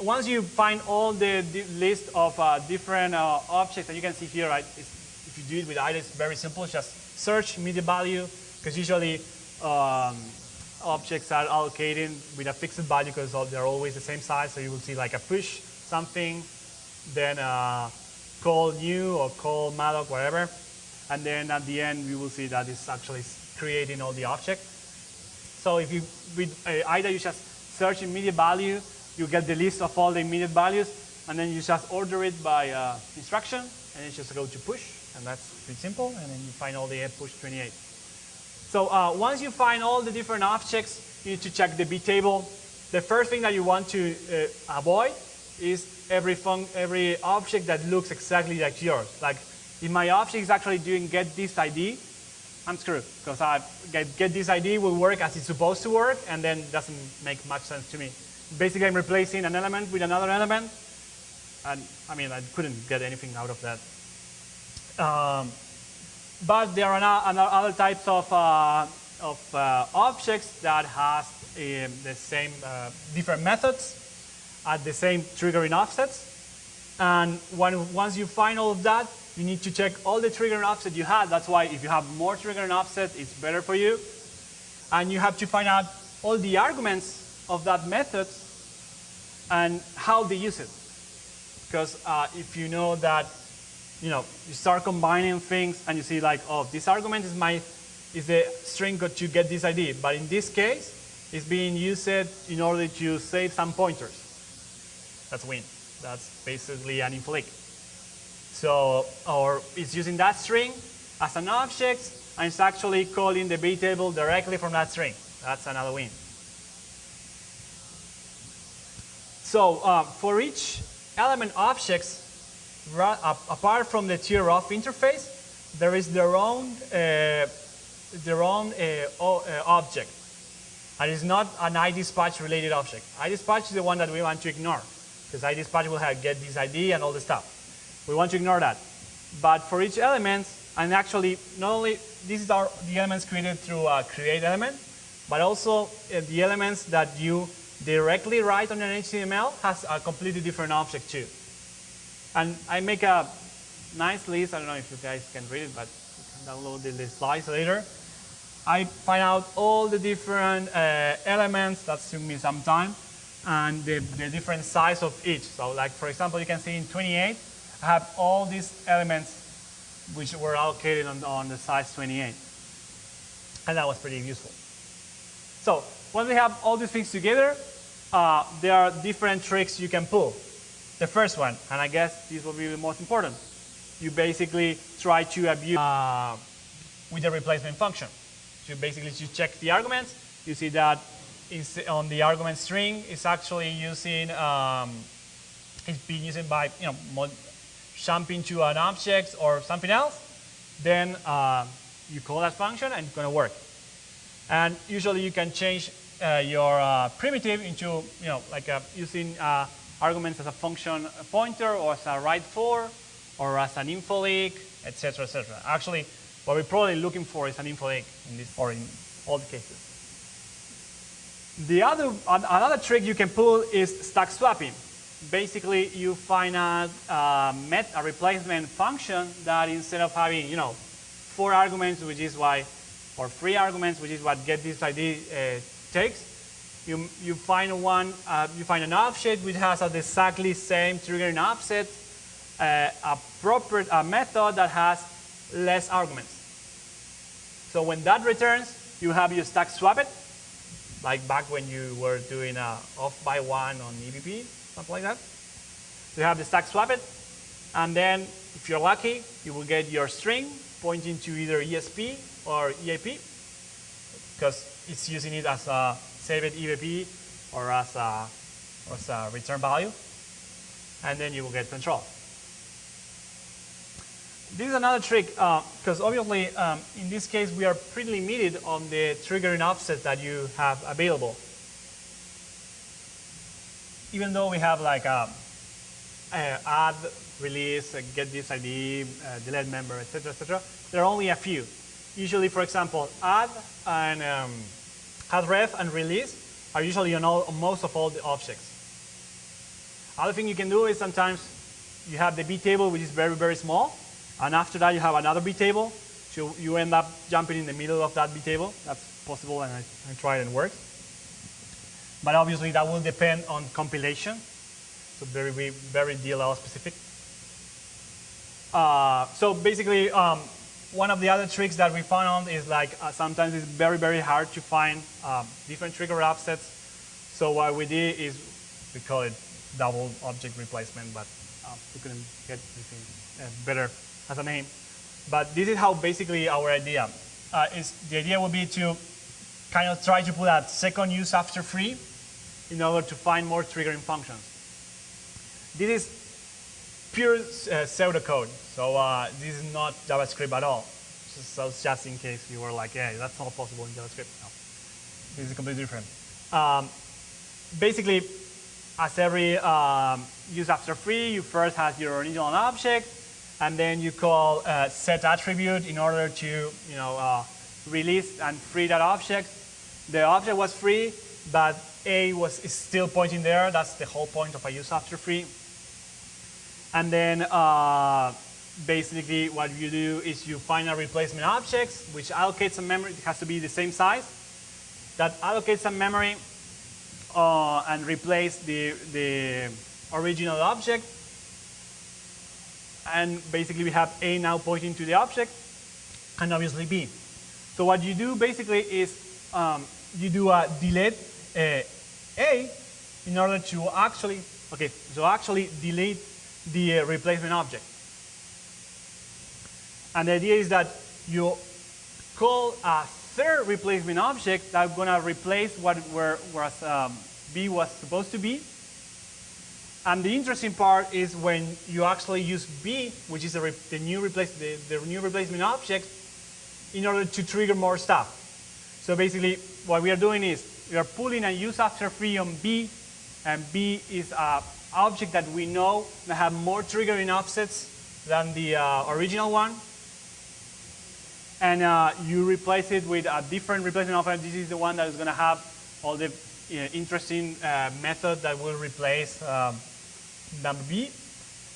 once you find all the list of different objects that you can see here, right, if you do it with IDA, it's very simple. Just search immediate value, because usually objects are allocated with a fixed value because they're always the same size. So you will see like a push something, then call new or call malloc, whatever. And then at the end, we will see that it's actually creating all the objects. So if you, with IDA, you just search immediate value, you get the list of all the immediate values, and then you just order it by instruction, and then just go to push, and that's pretty simple, and then you find all the push 28. So once you find all the different objects, you need to check the B table. The first thing that you want to avoid is every object that looks exactly like yours. Like if my object is actually doing get this ID, I'm screwed, because get this ID will work as it's supposed to work, and then it doesn't make much sense to me. Basically, I'm replacing an element with another element, and I mean, I couldn't get anything out of that. But there are other types of objects that has the same different methods at the same triggering offsets. And once you find all of that, you need to check all the triggering offsets you have. That's why if you have more triggering offsets, it's better for you. And you have to find out all the arguments of that method and how they use it. Because if you know that, you start combining things and you see like, oh, this argument is the string to get this ID. But in this case, it's being used in order to save some pointers. That's win. That's basically an inflict. So, or it's using that string as an object, and it's actually calling the B table directly from that string. That's another win. So for each element objects, apart from the tier of interface, there is their own object. And it's not an iDispatch related object. iDispatch is the one that we want to ignore, because iDispatch will get this ID and all the stuff. We want to ignore that. But for each element, and actually not only these are the elements created through a create element, but also the elements that you directly write on an HTML has a completely different object too. And I make a nice list. I don't know if you guys can read it, but you can download the slides later. I find out all the different elements. That took me some time, and the different size of each. So like, for example, you can see in 28, I have all these elements which were allocated on the size 28. And that was pretty useful. So once we have all these things together, there are different tricks you can pull. The first one, and I guess this will be the most important, you basically try to abuse with the replacement function. So basically you check the arguments, you see that on the argument string it's actually using, it's being used by, jumping to an object or something else, then you call that function and it's going to work. And usually you can change your primitive into, using arguments as a function pointer or as a write for or as an info leak, etc., etc. Actually, what we're probably looking for is an info leak in this, or in all the cases. Another trick you can pull is stack swapping. Basically, you find a replacement function that instead of having 4 arguments, which is why, or 3 arguments, which is what get this ID takes, you find one, you find an object which has the exactly same triggering offset, a method that has less arguments. So when that returns, you have your stack swap it, like back when you were doing off by 1 on EBP. Something like that. So you have the stack swap it, and then if you're lucky, you will get your string pointing to either ESP or EAP, because it's using it as a saved EBP or as a return value, and then you will get control. This is another trick, because obviously in this case we are pretty limited on the triggering offset that you have available. Even though we have like add, release, get this ID, delete member, etc., etc., there are only a few. Usually, for example, add and add ref and release are usually on most of all the objects. Other thing you can do is sometimes you have the B table, which is very, very small, and after that you have another B table, so you end up jumping in the middle of that B table. That's possible, and I tried and it works. But obviously that will depend on compilation, so very, very DLL specific. So basically, one of the other tricks that we found is like sometimes it's very, very hard to find different trigger offsets. So what we did is we call it double object replacement, but we couldn't get anything better as a name. But this is how basically our idea is. The idea would be to kind of try to put a second use after free in order to find more triggering functions. This is pure pseudocode, so this is not JavaScript at all. So just in case you were like, yeah, that's not possible in JavaScript. No, this is completely different. Basically, as every use after free, you first have your original object, and then you call set attribute in order to release and free that object. The object was free, but A is still pointing there. That's the whole point of a use after free. And then basically what you do is you find a replacement object which allocates some memory. It has to be the same size. That allocates some memory and replace the original object. And basically we have A now pointing to the object, and obviously B. So what you do basically is you do a delete A in order to actually, delete the replacement object. And the idea is that you call a third replacement object that's going to replace what B was supposed to be, And the interesting part is when you actually use B, which is the new replacement object, in order to trigger more stuff. So basically, what we are doing is we are pulling a use after free on B, and B is an object that we know that have more triggering offsets than the original one. And you replace it with a different replacement offset. This is the one that is going to have all the interesting method that will replace number B.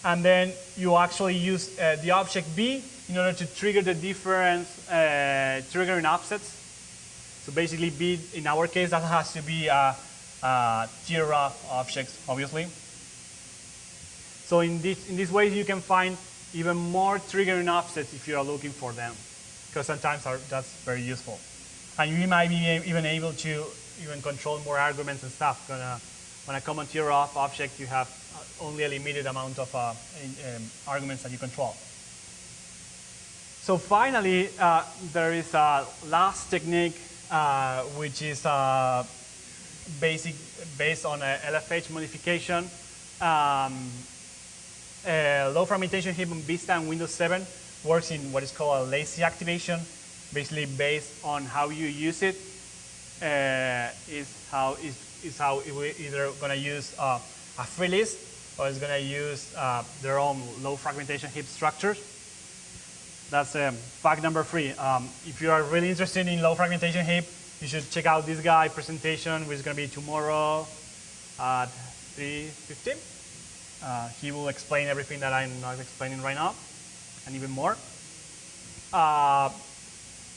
And then you actually use the object B in order to trigger the different triggering offsets. So basically B, in our case, that has to be tier of objects, obviously. So in this way, you can find even more triggering offsets if you are looking for them, because sometimes that's very useful. And you might be even able to even control more arguments and stuff. On a common tier of object, you have only a limited amount of arguments that you control. So finally, there is a last technique, which is based on a LFH modification. Low fragmentation heap on Vista and Windows 7 works in what is called a lazy activation, basically based on how you use it. Is how we're either going to use a free list or it's going to use their own low fragmentation heap structures. That's fact number 3. If you are really interested in low fragmentation heap, you should check out this guy presentation, which is going to be tomorrow at 3:15. He will explain everything that I'm not explaining right now, and even more.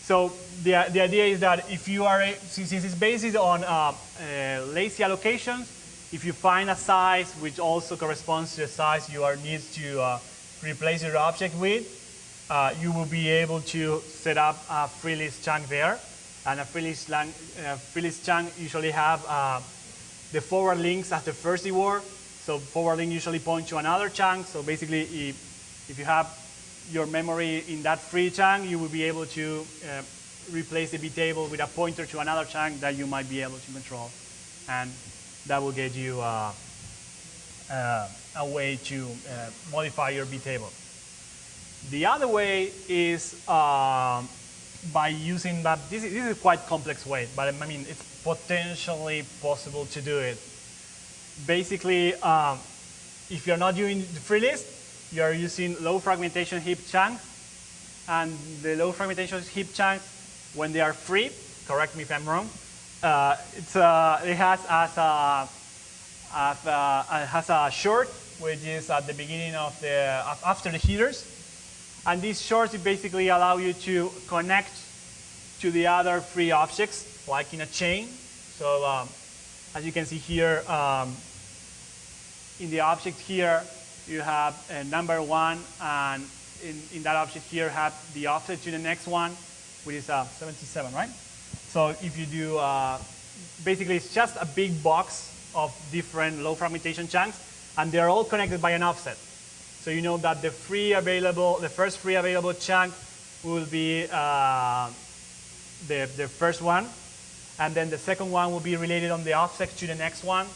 So the idea is that if you are, since it's based on lazy allocations, if you find a size which also corresponds to the size you need to replace your object with, you will be able to set up a free list chunk there. And a free list chunk usually have the forward links as the first reward. So forward link usually point to another chunk. So basically, if you have your memory in that free chunk, you will be able to replace the B table with a pointer to another chunk that you might be able to control. And that will get you a way to modify your B table. The other way is by using that. This is a quite complex way, but I mean, it's potentially possible to do it. Basically, if you're not doing the free list, you're using low fragmentation heap chunks. And the low fragmentation heap chunks, when they are free, correct me if I'm wrong, it has a short, which is at the beginning of after the headers. And these shorts basically allow you to connect to the other free objects, like in a chain. So as you can see here, in the object here, you have number 1, and in that object here have the offset to the next one, which is 77, right? So if you do, basically it's just a big box of different low fragmentation chunks, and they're all connected by an offset. So you know that the first free available chunk will be the first one, and then the second one will be related on the offset to the next one,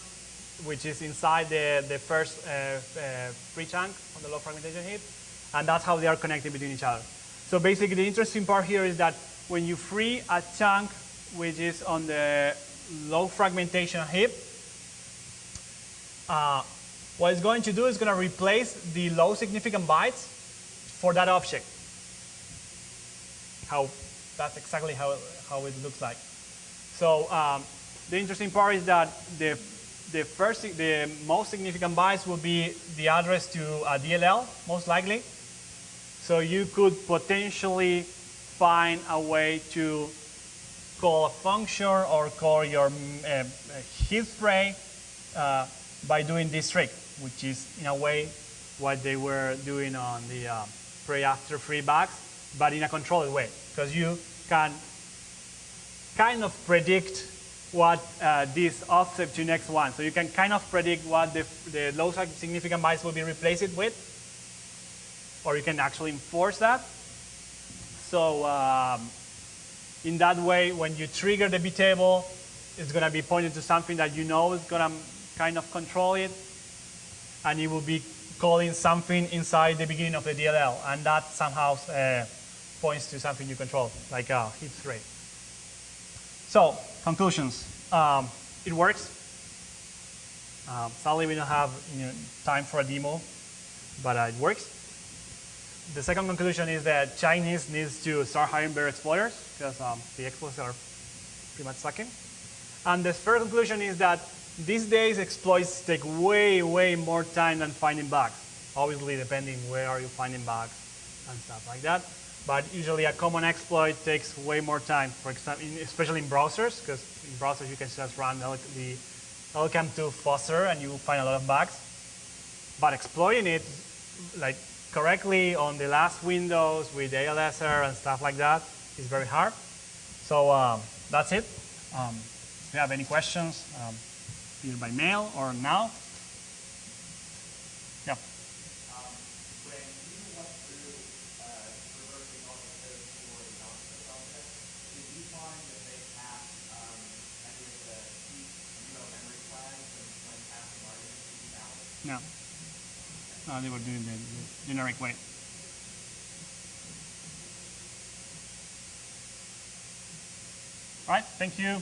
which is inside the first free chunk on the low fragmentation heap, and that's how they are connected between each other. So basically, the interesting part here is that when you free a chunk which is on the low fragmentation heap, what it's going to do is going to replace the low significant bytes for that object. That's exactly how it looks like. So the interesting part is that the most significant bytes will be the address to a DLL, most likely. So you could potentially find a way to call a function or call your heap spray by doing this trick, which is in a way what they were doing on the pray after free bags, but in a controlled way, because you can kind of predict what this offset to next one. So you can kind of predict what the low significant bytes will be replaced with, or you can actually enforce that. So in that way, when you trigger the B table, it's going to be pointed to something that you know is going to kind of control it. and it will be calling something inside the beginning of the DLL, and that somehow points to something you control, like a heap rate. So, conclusions. It works. Sadly, we don't have time for a demo, but it works. The second conclusion is that Chinese needs to start hiring better exploiters, because the exploits are pretty much sucking. And the third conclusion is that these days exploits take way, way more time than finding bugs. Obviously, depending where are you finding bugs and stuff like that. But usually a common exploit takes way more time, for example, especially in browsers, because in browsers you can just run the LCAM2 fuzzer and you will find a lot of bugs. But exploiting it like correctly on the last Windows with ALSR and stuff like that is very hard. So that's it. If you have any questions, either by mail or now. Yeah. When you went through reversing all the code for the JavaScript object, did you find that they passed any of the key memory flags when passing arguments to be valid? No. They were doing the generic way. All right, thank you.